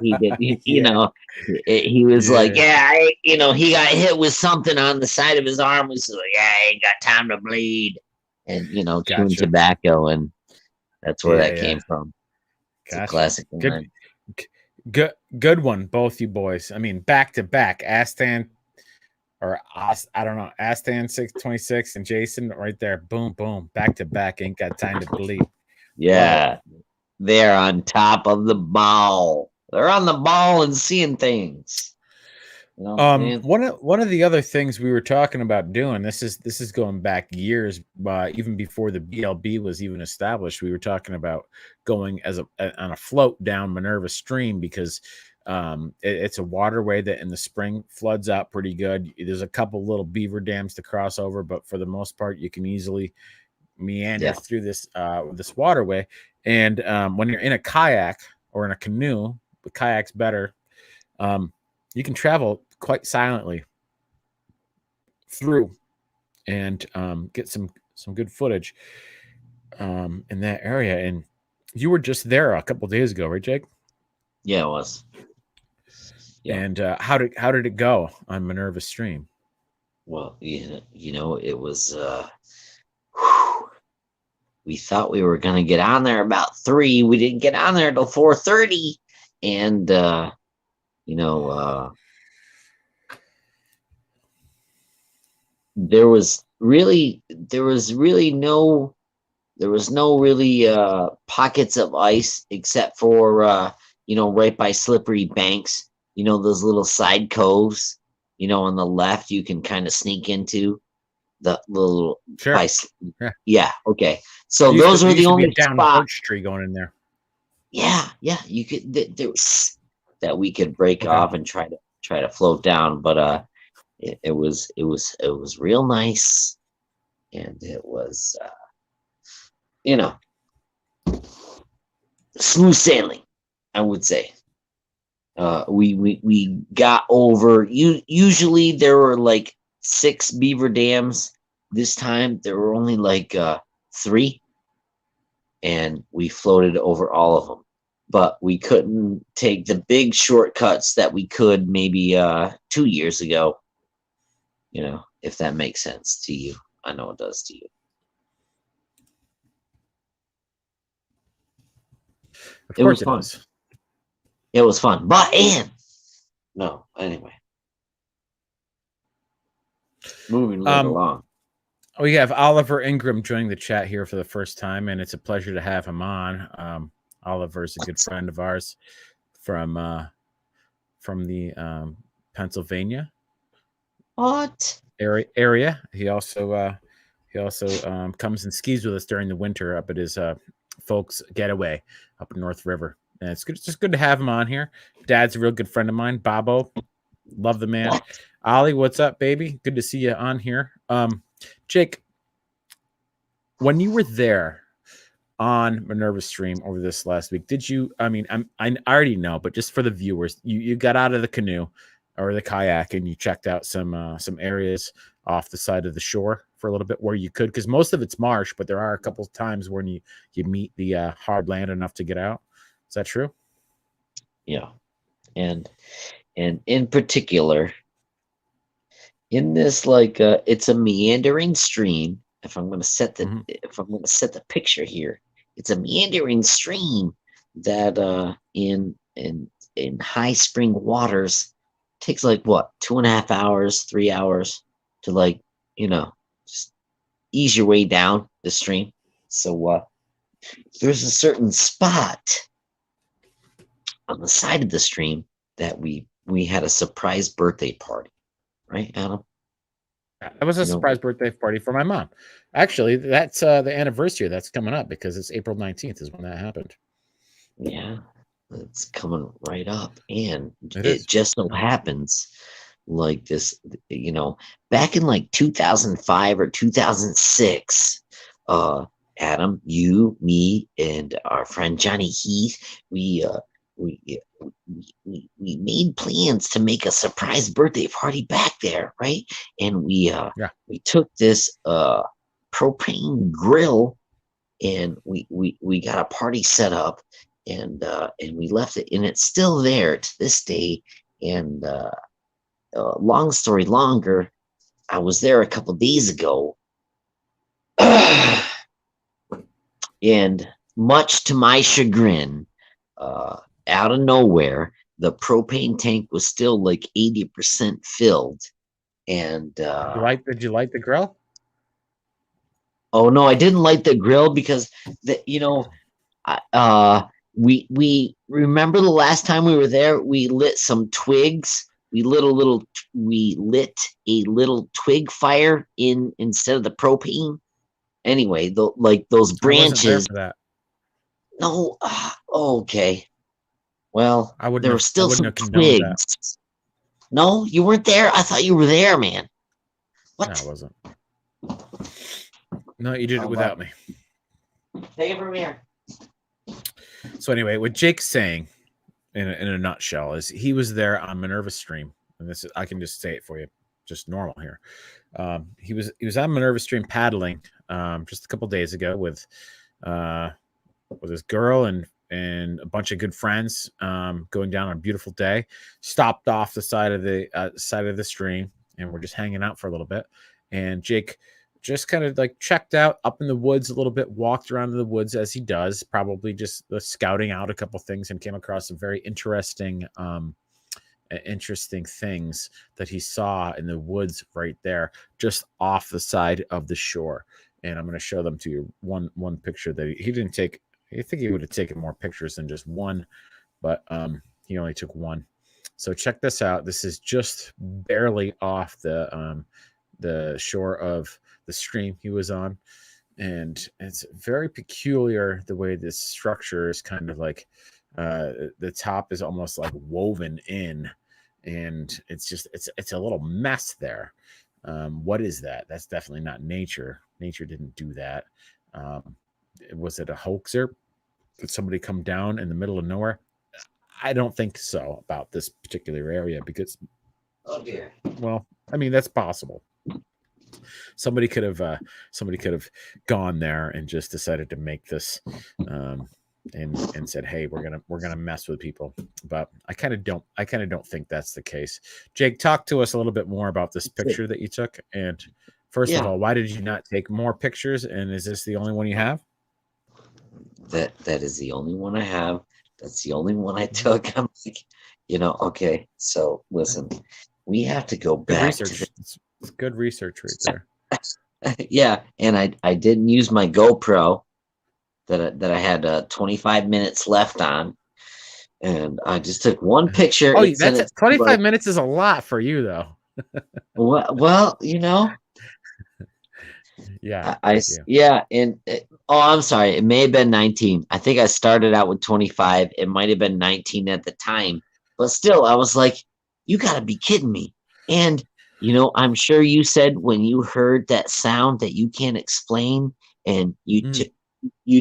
he did, you
Yeah,
know, he was like,
yeah,
yeah, he got hit with something on the side of his arm. He's like, yeah, I ain't got time to bleed. And, chewing
gotcha.
tobacco. And that's where
Yeah,
that
yeah,
came from. It's a
gotcha.
classic
Good,
line.
good one, both you boys. I mean, back to back, Astan or I don't know, Astan 626 and Jason right there. Boom, boom, back to back. Ain't got time to bleed. Love it.
Yeah. They're on top of the ball. They're on the ball and seeing things. You know what I'm saying?
One of the other things we were talking about doing, this is going back years, even before the BLB was even established. We were talking about going on a float down Minerva Stream because it's a waterway that in the spring floods out pretty good. There's a couple little beaver dams to cross over, but for the most part, you can easily meander
Yeah.
through this waterway. And when you're in a kayak or in a canoe, the kayak's better. You can travel quite silently through and get some good footage in that area. And you were just there a couple days ago, right, Jake?
Yeah, it was. Yeah.
And how did it go on Minerva Stream?
Well, it was. We thought we were gonna get on there about 3. We didn't get on there till 4:30, and there was no really pockets of ice except for right by slippery banks, those little side coves, on the left you can kind of sneak into the little
Sure.
yeah, okay, so those are the only
down
spots.
Birch Tree going in there.
Yeah, you could there was that we could break
Okay.
off and try to float down, but it was real nice, and it was smooth sailing, I would say. We got over. Usually there were like 6 beaver dams. This time there were only like 3, and we floated over all of them. But we couldn't take the big shortcuts that we could maybe 2 years ago. If that makes sense to you. I know it does to you.
Of
It
course
was
it
fun.
does.
It was fun. No, anyway. Moving right along.
We have Oliver Ingram joining the chat here for the first time, and it's a pleasure to have him on. Oliver's a good friend of ours from the Pennsylvania area. He also comes and skis with us during the winter up at his folks' getaway up in North River. And it's just good to have him on here. Dad's a real good friend of mine. Bobo, love the man. Ollie, what's up, baby? Good to see you on here. Jake, when you were there on Minerva Stream over this last week, did you? I mean, I already know, but just for the viewers, you got out of the canoe or the kayak and you checked out some areas off the side of the shore for a little bit where you could, because most of it's marsh, but there are a couple of times when you meet the hard land enough to get out. Is that true?
Yeah, and in particular, in this it's a meandering stream. If I'm going to set the picture here, it's a meandering stream that in high spring waters takes like what 2.5 hours, 3 hours to just ease your way down the stream. So there's a certain spot on the side of the stream that we had a surprise birthday party, right, Adam?
It was a surprise birthday party for my mom. Actually, that's the anniversary that's coming up because it's April 19th is when that happened.
Yeah, it's coming right up, and it just so happens like this, back in like 2005 or 2006, Adam, you, me, and our friend Johnny Heath, we we we made plans to make a surprise birthday party back there, right? And
Yeah.
we took this propane grill and we got a party set up and we left it and it's still there to this day. And long story longer, I was there a couple days ago. And much to my chagrin, out of nowhere, the propane tank was still like 80% filled. And
Did you light the grill?
oh no, I didn't light the grill because we remember the last time we were there, we lit some twigs. We lit a little twig fire instead of the propane. Anyway, like those branches.
I wasn't there for that.
No, okay. Well,
I wouldn't
there
have-
were still
I
some
wouldn't have condoned that.
twigs. No, you weren't there. I thought you were there, man.
No,
What?
I wasn't. No, you did it
Oh,
without me.
Take it from here.
So anyway, what Jake's saying in a nutshell is he was there on Minerva's stream, and this is, I can just say it for you, just normal here. He was on Minerva's stream paddling just a couple days ago with his girl and a bunch of good friends, going down on a beautiful day. Stopped off the side of the stream, and we're just hanging out for a little bit. And Jake just kind of like checked out up in the woods a little bit, walked around in the woods as he does, probably just scouting out a couple things, and came across some very interesting things that he saw in the woods right there, just off the side of the shore. And I'm going to show them to you. One picture that he didn't take. I think he would have taken more pictures than just one, but he only took one. So check this out. This is just barely off the shore of the stream he was on, and it's very peculiar the way this structure is kind of like the top is almost like woven in, and it's a little mess there. What is that? That's definitely not nature. Nature didn't do that. Was it a hoaxer? Did somebody come down in the middle of nowhere? I don't think so about this particular area because,
Oh dear.
well, I mean, that's possible. Somebody could have gone there and just decided to make this and said, hey, we're gonna mess with people. But I kind of don't think that's the case. Jake, talk to us a little bit more about this picture that you took. And first of all, why did you not take more pictures? And is this the only one you have?
That is the only one I have. That's the only one I took. I'm like, okay. So listen, we have to go
Good
back.
research. It's good research right there.
Yeah, and I didn't use my GoPro that I had 25 minutes left on, and I just took one picture.
Oh, that's 25 minutes is a lot for you, though.
Well,
Yeah,
and I'm sorry, it may have been 19. I think I started out with 25. It might have been 19 at the time, but still, I was like, "You got to be kidding me!" And I'm sure you said when you heard that sound that you can't explain, and you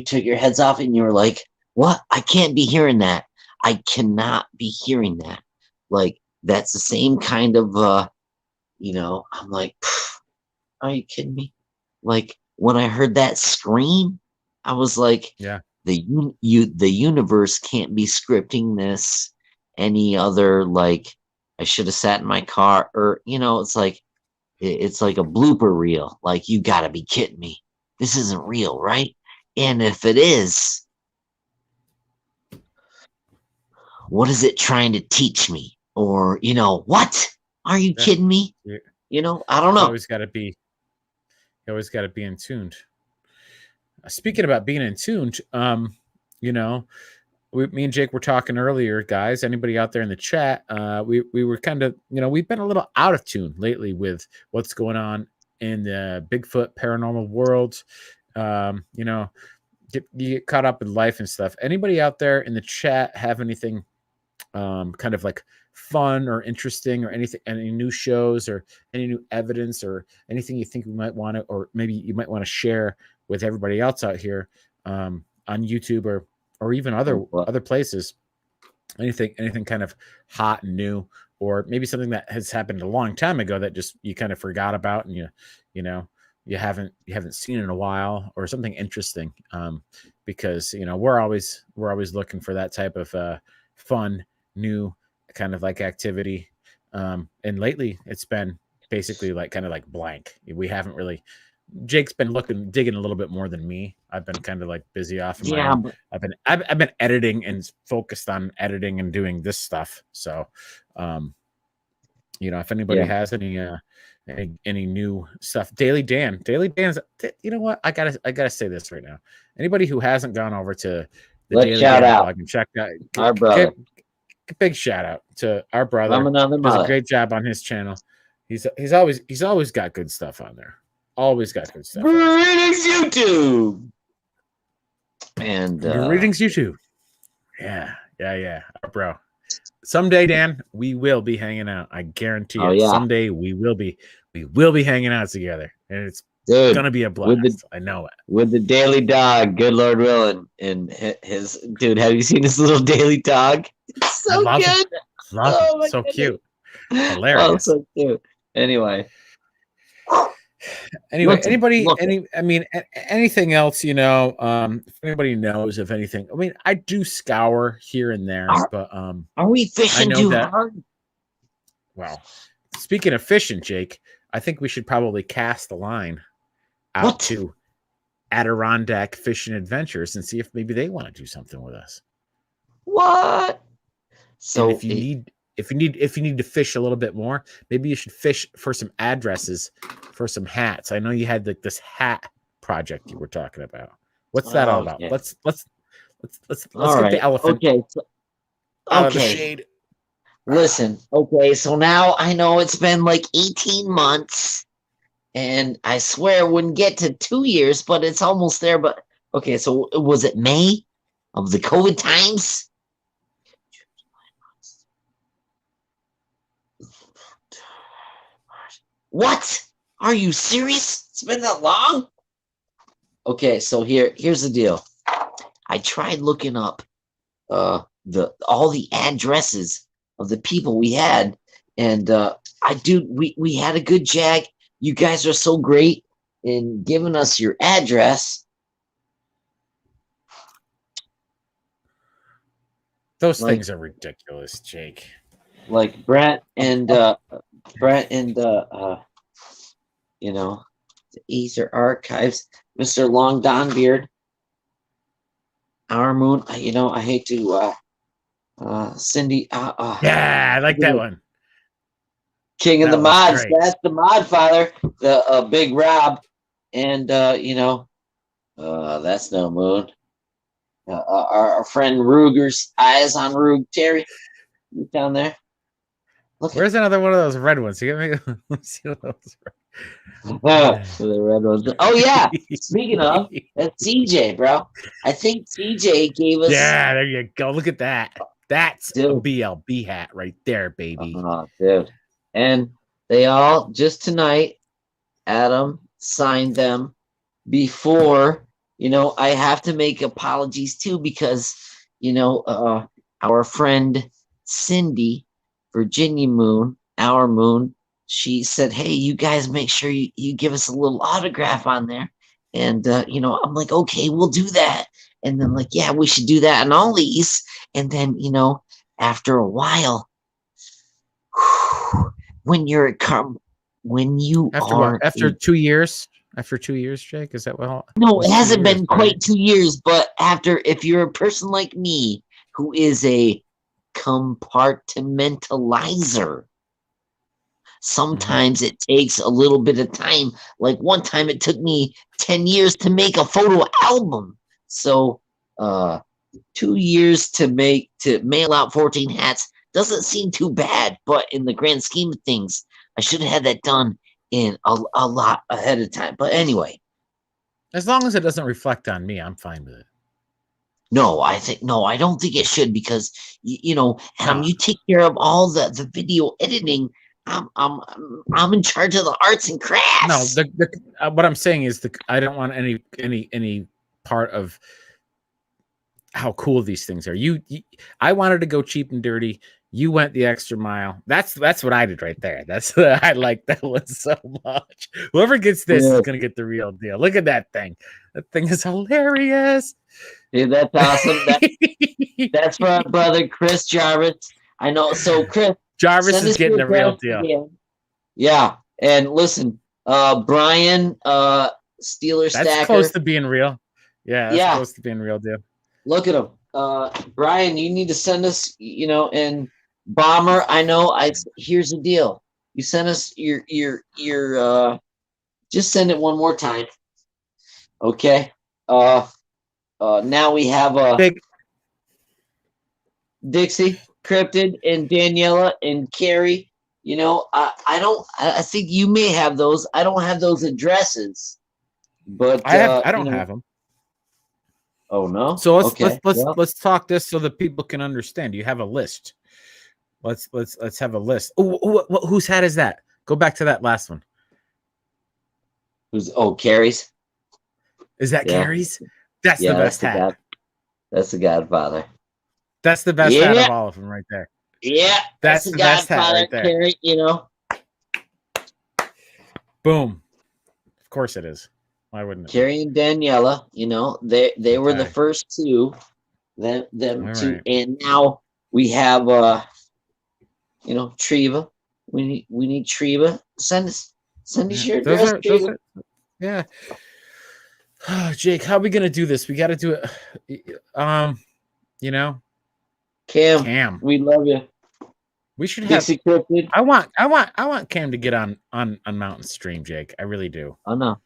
took your heads off, and you were like, "What? I can't be hearing that. I cannot be hearing that." Like that's the same kind of, I'm like, "Are you kidding me?" Like when I heard that scream, I was like,
yeah.
The universe can't be scripting this any other, like I should have sat in my car, or it's like a blooper reel. Like, you gotta be kidding me. This isn't real, right? And if it is, what is it trying to teach me? Or, what? Are you kidding me?
Yeah.
I don't know.
You always got to be in tuned. Speaking about being in tuned, me and Jake were talking earlier, guys. Anybody out there in the chat? We were kind of, we've been a little out of tune lately with what's going on in the Bigfoot paranormal world. You get caught up in life and stuff. Anybody out there in the chat have anything kind of like fun or interesting or anything, any new shows or any new evidence or anything you think we might want to, or maybe you might want to share with everybody else out here on YouTube or even other places? anything kind of hot and new, or maybe something that has happened a long time ago that just you kind of forgot about, and you know you haven't seen in a while, or something interesting. Because we're always looking for that type of fun, new kind of like activity. And lately it's been basically like kind of like blank. We haven't really. Jake's been digging a little bit more than me. I've been kind of like busy off of my
Yeah,
own.
but
I've been editing and focused on editing and doing this stuff. So, if anybody
yeah.
has any new stuff, Daily Dan's. You know what? I gotta say this right now. Anybody who hasn't gone over to the
Let's
Daily
shout
Dan
out
blog and check out,
our brother.
big shout out to our brother.
From another
Does a
mother.
great job on his channel. He's always got good stuff on there. Always got good stuff.
Greetings, YouTube. And
Greetings, YouTube. Yeah, bro. Someday, Dan, we will be hanging out. I guarantee
Oh,
it.
yeah.
Someday we will be hanging out together, and it's
dude,
gonna be a blast. I know it.
with the daily dog, good Lord willing, and his dude. Have you seen this little daily dog? It's so
I love
good.
it. Love
Oh,
it.
my
So
goodness.
cute.
Oh,
Hilarious.
so cute. Anyway,
anybody,
look.
anything else? If anybody knows of anything, I mean, I do scour here and there, but
Are we fishing
know
too
that-
hard?
well, speaking of fishing, Jake, I think we should probably cast the line out
What?
to Adirondack Fishing Adventures and see if maybe they want to do something with us.
What? So
And if you need to fish a little bit more, maybe you should fish for some addresses for some hats. I know you had this hat project you were talking about. What's that all about?
Okay.
Let's
all
get
right.
the elephant
Okay.
out of the
Okay.
shade.
Listen. Okay. So now I know it's been like 18 months, and I swear it wouldn't get to 2 years, but it's almost there. But okay. So was it May of the COVID times? What? Are you serious? It's been that long? Okay, so here's the deal. I tried looking up all the addresses of the people we had, and we had a good jag. You guys are so great in giving us your address.
Those
Like-
things are ridiculous, Jake.
Like Brent and the Ether Archives, Mr. Long Don Beard, Our Moon. I hate to Cindy.
Yeah, I like that one.
King of
That
the
was
Mods.
great.
That's the Mod Father, the Big Rob, and that's no moon. Our friend Ruger's Eyes on Rug Terry, you down there. Look
Where's another one of those red ones? You get me? Let's see what those
the red ones. Oh yeah. Speaking of, that's CJ, bro. I think CJ gave us.
Yeah, there you go. Look at that. That's a
Dude.
BLB hat right there, baby.
Oh, dude. And they all just tonight, Adam signed them before. I have to make apologies too because our friend Cindy, Virginia Moon, Our Moon, she said, hey, you guys make sure you give us a little autograph on there. And I'm like, okay, we'll do that. And then like, yeah, we should do that on all these. And then after a while, when you
After
are
what? After 2 years? After 2 years, Jake? Is that what?
no,
was
it
2
hasn't
years,
been
right?
quite 2 years, but if you're a person like me who is a compartmentalizer, sometimes it takes a little bit of time. Like one time it took me 10 years to make a photo album. So 2 years to mail out 14 hats doesn't seem too bad, but in the grand scheme of things, I should have had that done in a lot ahead of time. But anyway,
As long as it doesn't reflect on me, I'm fine with it.
I don't think it should because Adam,
No.
you take care of all the video editing. I'm in charge of the arts and crafts.
No, what I'm saying is I don't want any part of how cool these things are. I wanted to go cheap and dirty. You went the extra mile. That's what I did right there. I like that one so much. Whoever gets this is gonna get the real deal. Look at that thing. That thing is hilarious.
Dude, that's awesome. That's for our brother Chris Jarvis. I know. So Chris
Jarvis
send
is
us
getting
your
the real
best
deal.
again. Yeah, and listen, Brian, Steeler
That's
Stacker.
close to being real. Yeah, that's
Yeah.
close to being real deal.
Look at him. Brian, you need to send us, and Bomber, I know. Here's the deal. You send us your just send it one more time. Okay. Now we have
Big
Dixie, Cryptid, and Daniela and Carrie. I think you may have those. I don't have those addresses, but
I don't have them.
Oh no.
So let's
let's
talk this so that people can understand. You have a list. Let's have a list. Whose hat is that? Go back to that last one.
Carrie's?
Is that Carrie's? That's the best hat.
That's the Godfather.
That's the best hat of all of them right there.
Yeah,
that's the best hat right there.
Carrie,
Boom. Of course it is. Why wouldn't it?
Carrie and Daniela, they were the first two. Them
all
two,
right.
And now we have Treva. We need Treva. Send us your address.
Yeah. Jake, how are we gonna do this? We got to do it. Cam,
we love you.
We should have.
Dixie Cryptid.
I want Cam to get on Mountain Stream, Jake. I really do.
Oh no.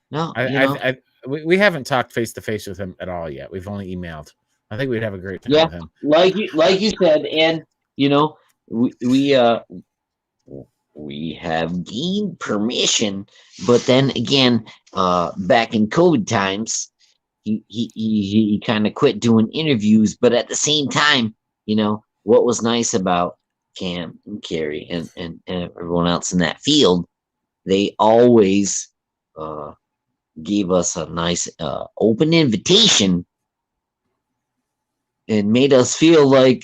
We haven't talked face to face with him at all yet. We've only emailed. I think we'd have a great time with him.
Like you said, and we have gained permission, but then again, back in COVID times, he kind of quit doing interviews. But at the same time, what was nice about Cam and Carrie and everyone else in that field, they always gave us a nice open invitation and made us feel like,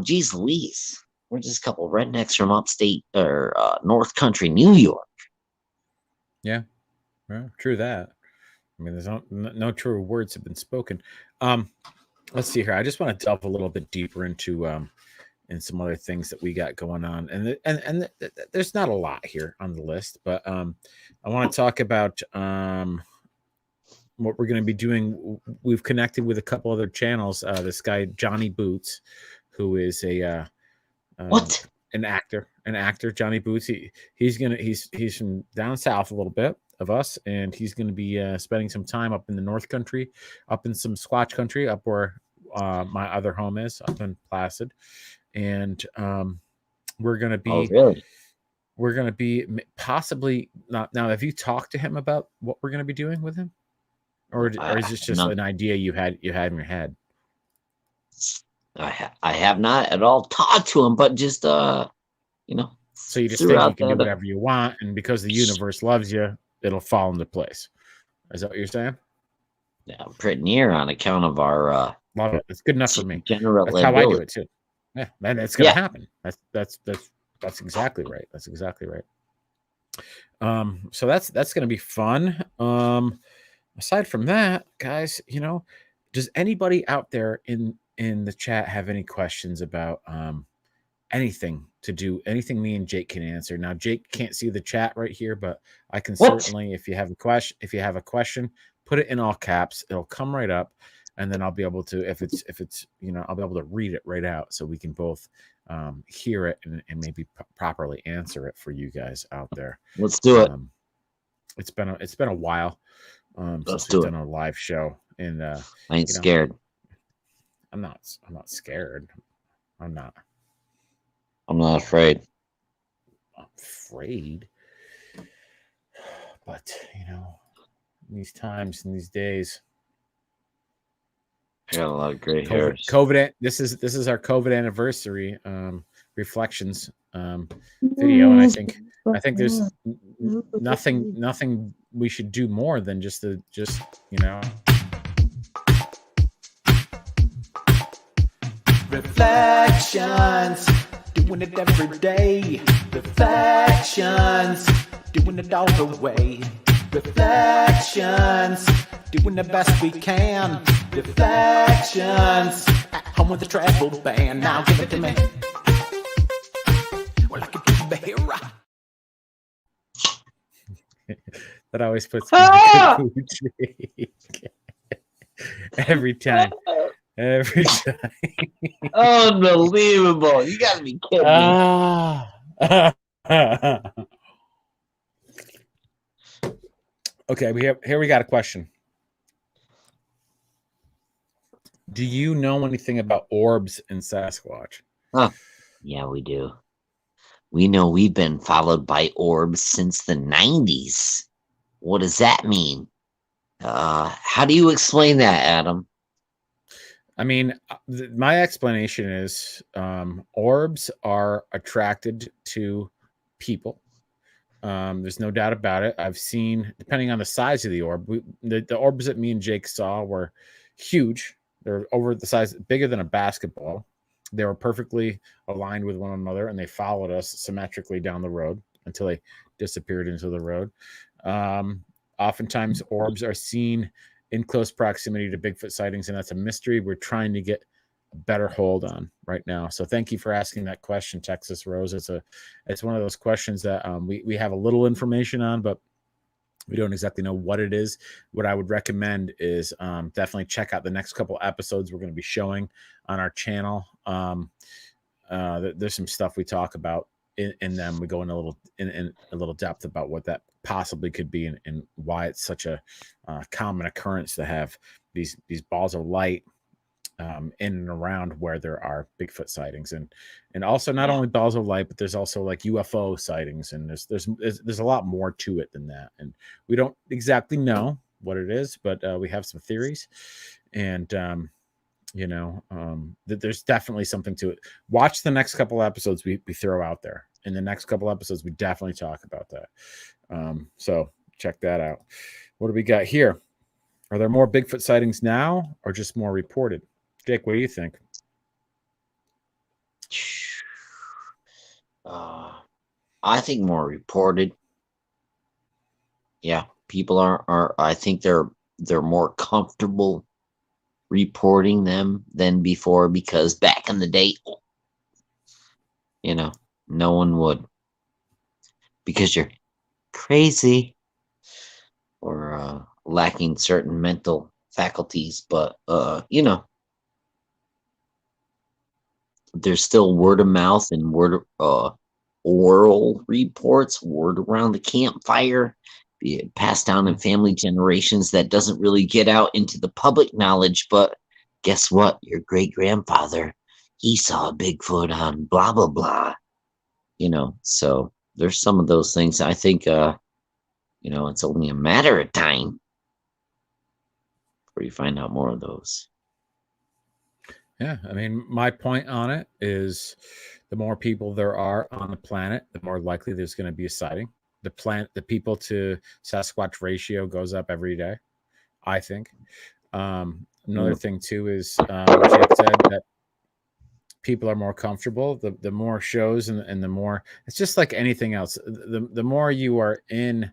geez Louise, we're just a couple of rednecks from upstate or North Country, New York.
Yeah, well, true that. I mean, there's no true words have been spoken. Let's see here. I just want to delve a little bit deeper into in some other things that we got going on, and there's not a lot here on the list, but I want to talk about what we're going to be doing. We've connected with a couple other channels. This guy Johnny Boots, who is an actor, Johnny Boots. He's from down south a little bit of us, and he's going to be spending some time up in the North Country, up in some Squatch country, up where my other home is, up in Placid, and we're going to be.
Oh, really?
We're going to be possibly not now. Have you talked to him about what we're going to be doing with him, or is this just an idea you had in your head?
I have not at all talked to him, but just
So you just think you can do whatever you want, and because the universe loves you, it'll fall into place. Is that what you're saying?
Yeah, I'm pretty near on account of our.
Love it. It's good enough for me.
General
That's how I do it too. Yeah, man, it's gonna happen. That's exactly right. That's exactly right. So that's gonna be fun. Aside from that, guys, does anybody out there in the chat have any questions about anything me and Jake can answer? Now Jake can't see the chat right here, but I can certainly, if you have a question, put it in all caps. It'll come right up, and then I'll be able to, if it's I'll be able to read it right out, so we can both hear it and maybe properly answer it for you guys out there.
Let's do it.
It's been a while since we've done a live show, and
I ain't scared.
I'm not scared. I'm not
afraid.
I'm afraid. But in these times, in these days,
I got a lot of gray hairs.
COVID. This is our COVID anniversary reflections video, and I think there's nothing we should do more than just
Reflections, doing it every day. Reflections, doing it all the way. Reflections, doing the best we can. Reflections, at home with the travel band. Now give it to me. Well, I can do the hero.
That always puts me in a good mood, Jake. Every time. Every time.
Unbelievable. You gotta be kidding me.
Okay, we got a question. Do you know anything about orbs in Sasquatch?
Yeah, we do. We know we've been followed by orbs since the 90s. What does that mean? How do you explain that, Adam?
I mean, my explanation is orbs are attracted to people. There's no doubt about it. I've seen, depending on the size of the orb, the orbs that me and Jake saw were huge. They're over the size, bigger than a basketball. They were perfectly aligned with one another, and they followed us symmetrically down the road until they disappeared into the road. Oftentimes, orbs are seen in close proximity to Bigfoot sightings, and that's a mystery we're trying to get a better hold on right now. So thank you for asking that question, Texas Rose. It's one of those questions that we have a little information on, but we don't exactly know what it is. What I would recommend is definitely check out the next couple episodes we're going to be showing on our channel. There's some stuff we talk about in them. We go in a little depth about what that possibly could be and why it's such a common occurrence to have these balls of light in and around where there are Bigfoot sightings, and also not only balls of light, but there's also like UFO sightings, and there's a lot more to it than that, and we don't exactly know what it is, but we have some theories, and there's definitely something to it. Watch the next couple episodes we throw out there. In the next couple episodes, we definitely talk about that. So check that out. What do we got here? Are there more Bigfoot sightings now or just more reported? Jake, what do you think?
I think more reported. Yeah, people are I think they're more comfortable reporting them than before, because back in the day, no one would, because you're crazy or lacking certain mental faculties. But there's still word of mouth and oral reports, word around the campfire, be it passed down in family generations, that doesn't really get out into the public knowledge. But guess what? Your great grandfather, he saw a Bigfoot on blah blah blah. So there's some of those things. I think it's only a matter of time before you find out more of those.
Yeah, I mean, my point on it is the more people there are on the planet, the more likely there's going to be a sighting. The people to Sasquatch ratio goes up every day, I think. Another thing too is what Jake said, that people are more comfortable. The more shows and the more, it's just like anything else. The more you are in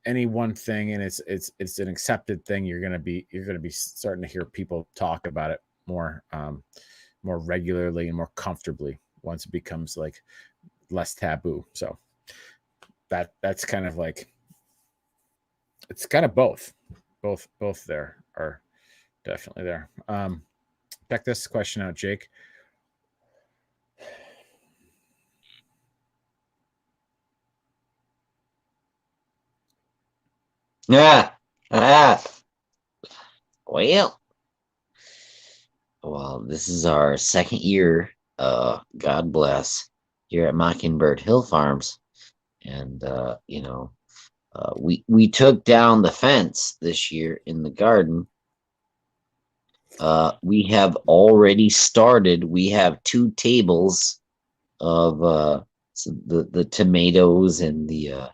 any one thing and it's an accepted thing, you're gonna be starting to hear people talk about it more regularly and more comfortably once it becomes like less taboo. So that's kind of like, it's kind of both there are definitely there. Check this question out, Jake.
Yeah. Well, this is our second year, God bless, here at Mockingbird Hill Farms. And, we took down the fence this year in the garden. We have already started. We have 2 tables of the tomatoes and the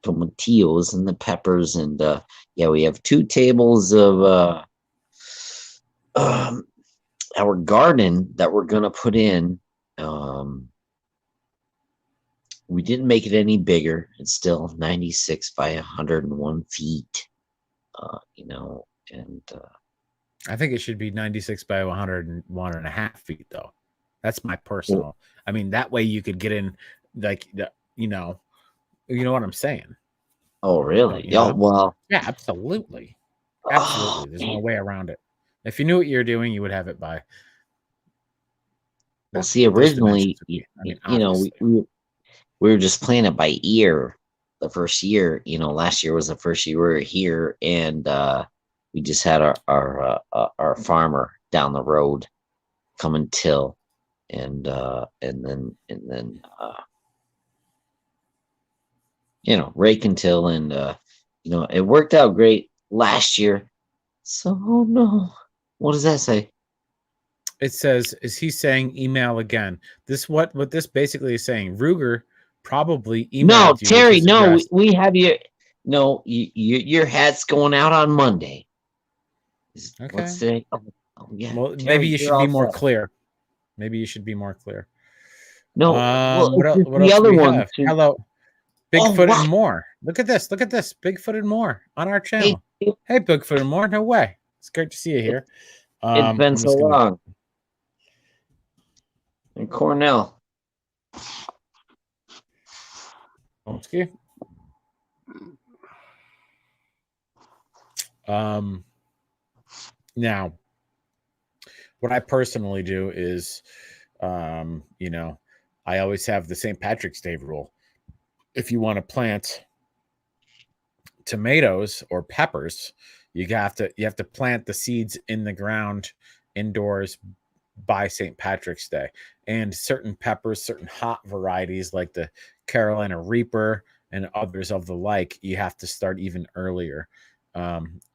tomatillos and the peppers, and we have 2 tables of our garden that we're gonna put in, we didn't make it any bigger. It's still 96 by 101 feet. And
I think it should be 96 by 101.5 feet, though. That's my personal. I mean, that way you could get in, like, you know what I'm saying.
oh, really?
You know?
Oh, well,
Yeah, absolutely. Absolutely. There's no way around it. If you knew what you were doing, you would have it by.
Well, see, originally,
obviously.
we were just playing it by ear the first year. Last year was the first year we were here, and we just had our farmer down the road come and till, and then rake and till, and it worked out great last year. So, oh no, what does that say?
It says, is he saying email again? This what this basically is saying. Ruger probably emailed
No,
you.
Terry, no, we have your your hat's going out on Monday.
Okay.
What's today? Oh, yeah.
Well,
Terry,
maybe you should be more
set.
clear. Maybe you should be more clear.
No,
what else
the other
do we
one.
have? Hello, Bigfoot and More. Look at this. Look at this. Bigfoot and More on our channel. Hey, Bigfoot and More. No way. It's great to see you here.
It's been so long. And Cornell.
Okay. Now, what I personally do is, I always have the St. Patrick's Day rule. If you want to plant tomatoes or peppers, you have to plant the seeds in the ground indoors by St. Patrick's Day. And certain peppers, certain hot varieties like the Carolina Reaper and others of the like, you have to start even earlier.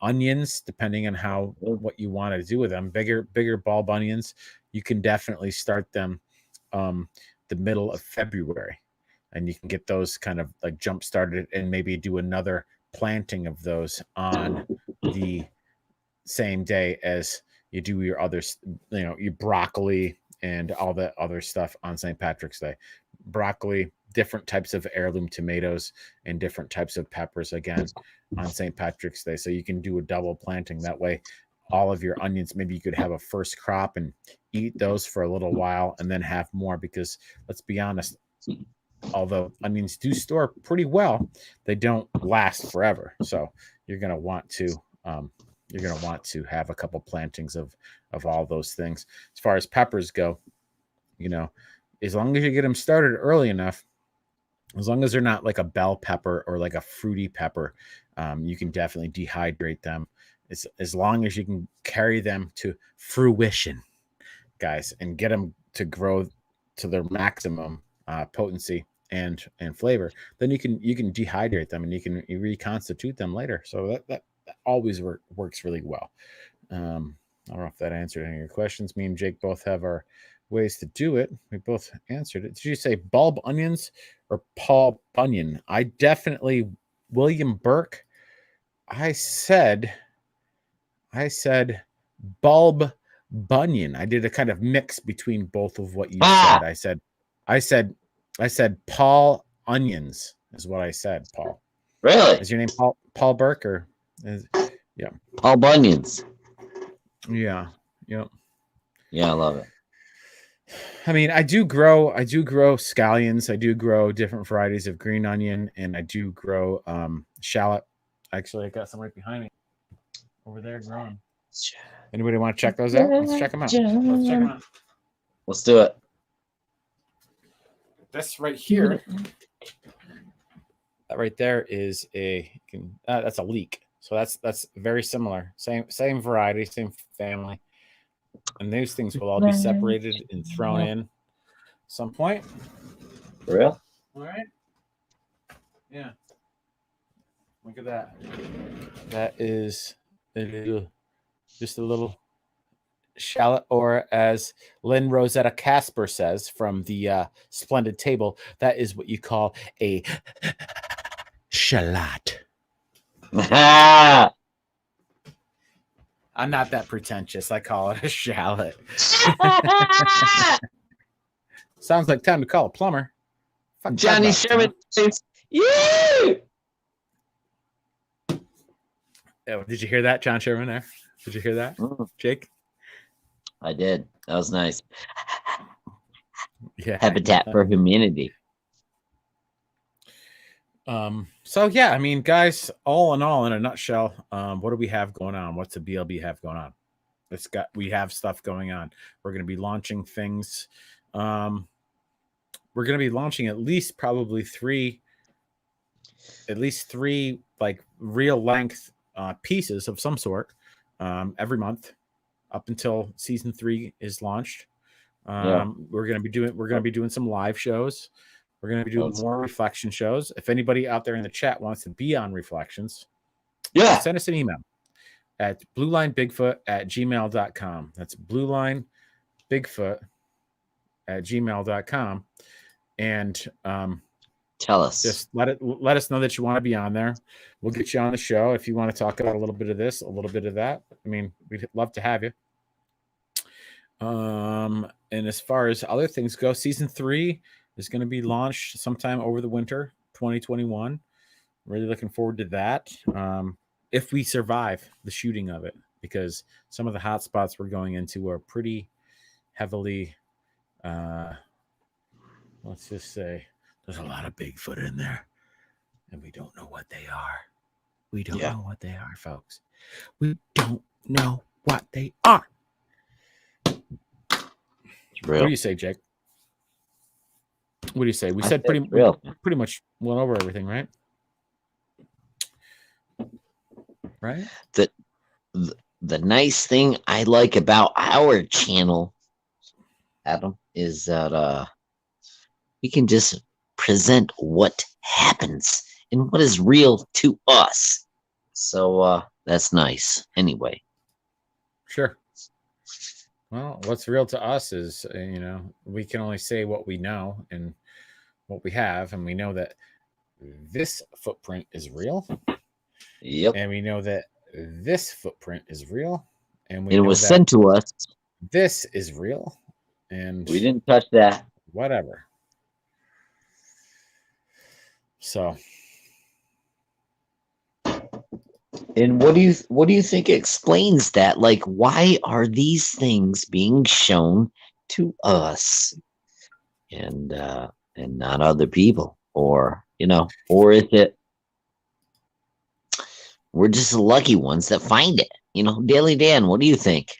Onions, depending on what you want to do with them, bigger bulb onions, you can definitely start them the middle of February, and you can get those kind of like jump started and maybe do another planting of those on the same day as you do your others, your broccoli and all that other stuff on St. Patrick's Day. Broccoli, different types of heirloom tomatoes, and different types of peppers again on St. Patrick's Day. So you can do a double planting. That way, all of your onions, maybe you could have a first crop and eat those for a little while and then have more, because let's be honest, although onions do store pretty well, they don't last forever. So you're going to want to have a couple plantings of all those things. As far as peppers go, as long as you get them started early enough, as long as they're not like a bell pepper or like a fruity pepper, you can definitely dehydrate them. As long as you can carry them to fruition, guys, and get them to grow to their maximum potency and flavor, then you can dehydrate them and you can reconstitute them later. So that always works really well. I don't know if that answered any of your questions. Me and Jake both have our ways to do it. We both answered it. Did you say bulb onions or Paul Bunyan? I definitely William Burke. I said bulb Bunyan. I did a kind of mix between both of what you said. I said Paul Onions is what I said, Paul.
Really?
Is your name Paul Burke or yeah.
Paul Bunions.
Yeah. Yep.
Yeah, I love it.
I mean, I do grow scallions. I do grow different varieties of green onion, and I do grow shallot. Actually, I got some right behind me over there growing. Anybody want to check those out? Let's check them out.
Let's do it.
This right here, that right there is that's a leek. So that's very similar. Same variety, same family. And those things will all be separated and thrown in some point.
For real?
All right. Yeah. Look at that. That is just a little shallot, or as Lynn Rosetta Casper says from the Splendid Table, that is what you call a shallot. I'm not that pretentious. I call it a shallot. Sounds like time to call a plumber. Fuck,
Johnny
talk about it,
Sherman says, "Yeah."
Tom. Oh, did you hear that, John Sherman? There, did you hear that, Jake?
I did. That was nice.
Yeah.
Habitat for Humanity.
So yeah, I mean, guys, all in all, in a nutshell, what do we have going on? What's the BLB have going on? We have stuff going on. We're going to be launching things. We're going to be launching at least three like real length pieces of some sort every month up until season 3 is launched. We're going to be doing some live shows. We're going to be doing more reflection shows. If anybody out there in the chat wants to be on Reflections, send us an email at bluelinebigfoot@gmail.com. That's bluelinebigfoot@gmail.com. And
tell us.
Just let us know that you want to be on there. We'll get you on the show if you want to talk about a little bit of this, a little bit of that. I mean, we'd love to have you. And as far as other things go, season 3 is going to be launched sometime over the winter 2021. Really looking forward to that. If we survive the shooting of it, because some of the hot spots we're going into are pretty heavily, let's just say there's a lot of Bigfoot in there and we don't know what they are. We don't know what they are, folks. We don't know what they are. What do you say, Jake? What do you say? We said pretty much went over everything, right? Right?
The nice thing I like about our channel, Adam, is that we can just present what happens and what is real to us. So that's nice. Anyway.
Sure. Well, what's real to us is, we can only say what we know and what we have. And we know that this footprint is real.
Yep.
And we know that this footprint is real. And
it was sent to us.
This is real. And
we didn't touch that.
Whatever. So.
And what do you think explains that? Like, why are these things being shown to us and not other people? Or is it we're just the lucky ones that find it? Daily Dan, what do you think?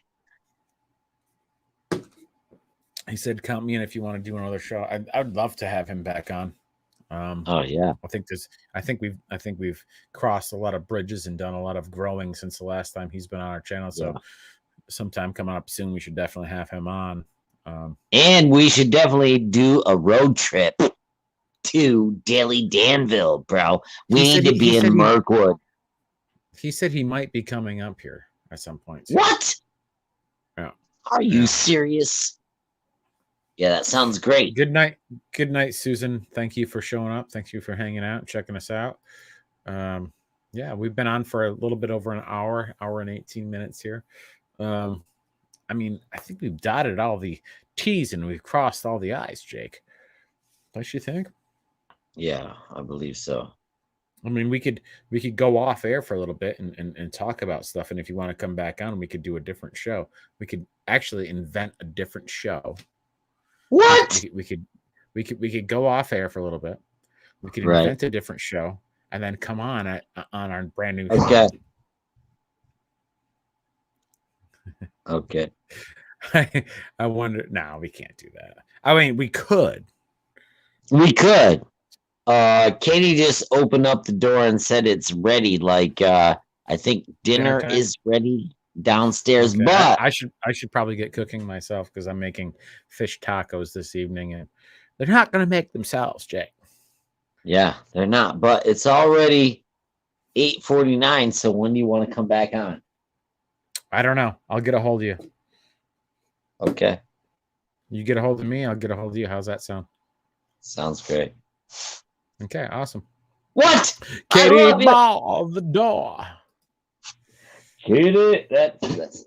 He said, "Count me in if you want to do another show." I'd love to have him back on.
Oh yeah,
I think we've crossed a lot of bridges and done a lot of growing since the last time he's been on our channel. So sometime coming up soon, we should definitely have him on.
And we should definitely do a road trip to Daily Danville, bro. We need to be in Mirkwood.
He said he might be coming up here at some point.
What?
Yeah.
Are you serious? Yeah, that sounds great.
Good night, Susan. Thank you for showing up. Thank you for hanging out, checking us out. We've been on for a little bit over an hour and 18 minutes here. I think we've dotted all the T's and we've crossed all the I's, Jake. Don't you think?
Yeah, I believe so.
I mean, we could go off air for a little bit and talk about stuff. And if you want to come back on, we could do a different show. We could actually invent a different show.
What?
We could go off air for a little bit. We could invent a different show and then come on our brand new show.
Okay. Okay.
I wonder. No, we can't do that. I mean, we could.
We could. Katie just opened up the door and said it's ready. Like, I think dinner is ready downstairs. Okay. But
I should probably get cooking myself because I'm making fish tacos this evening, and they're not going to make themselves, Jake.
Yeah, they're not. But it's already 8:49. So when do you want to come back on?
I don't know. I'll get a hold of you.
Okay.
You get a hold of me, I'll get a hold of you. How's that sound?
Sounds great.
Okay, awesome.
What?
Katie, ball the door.
Hit it. That's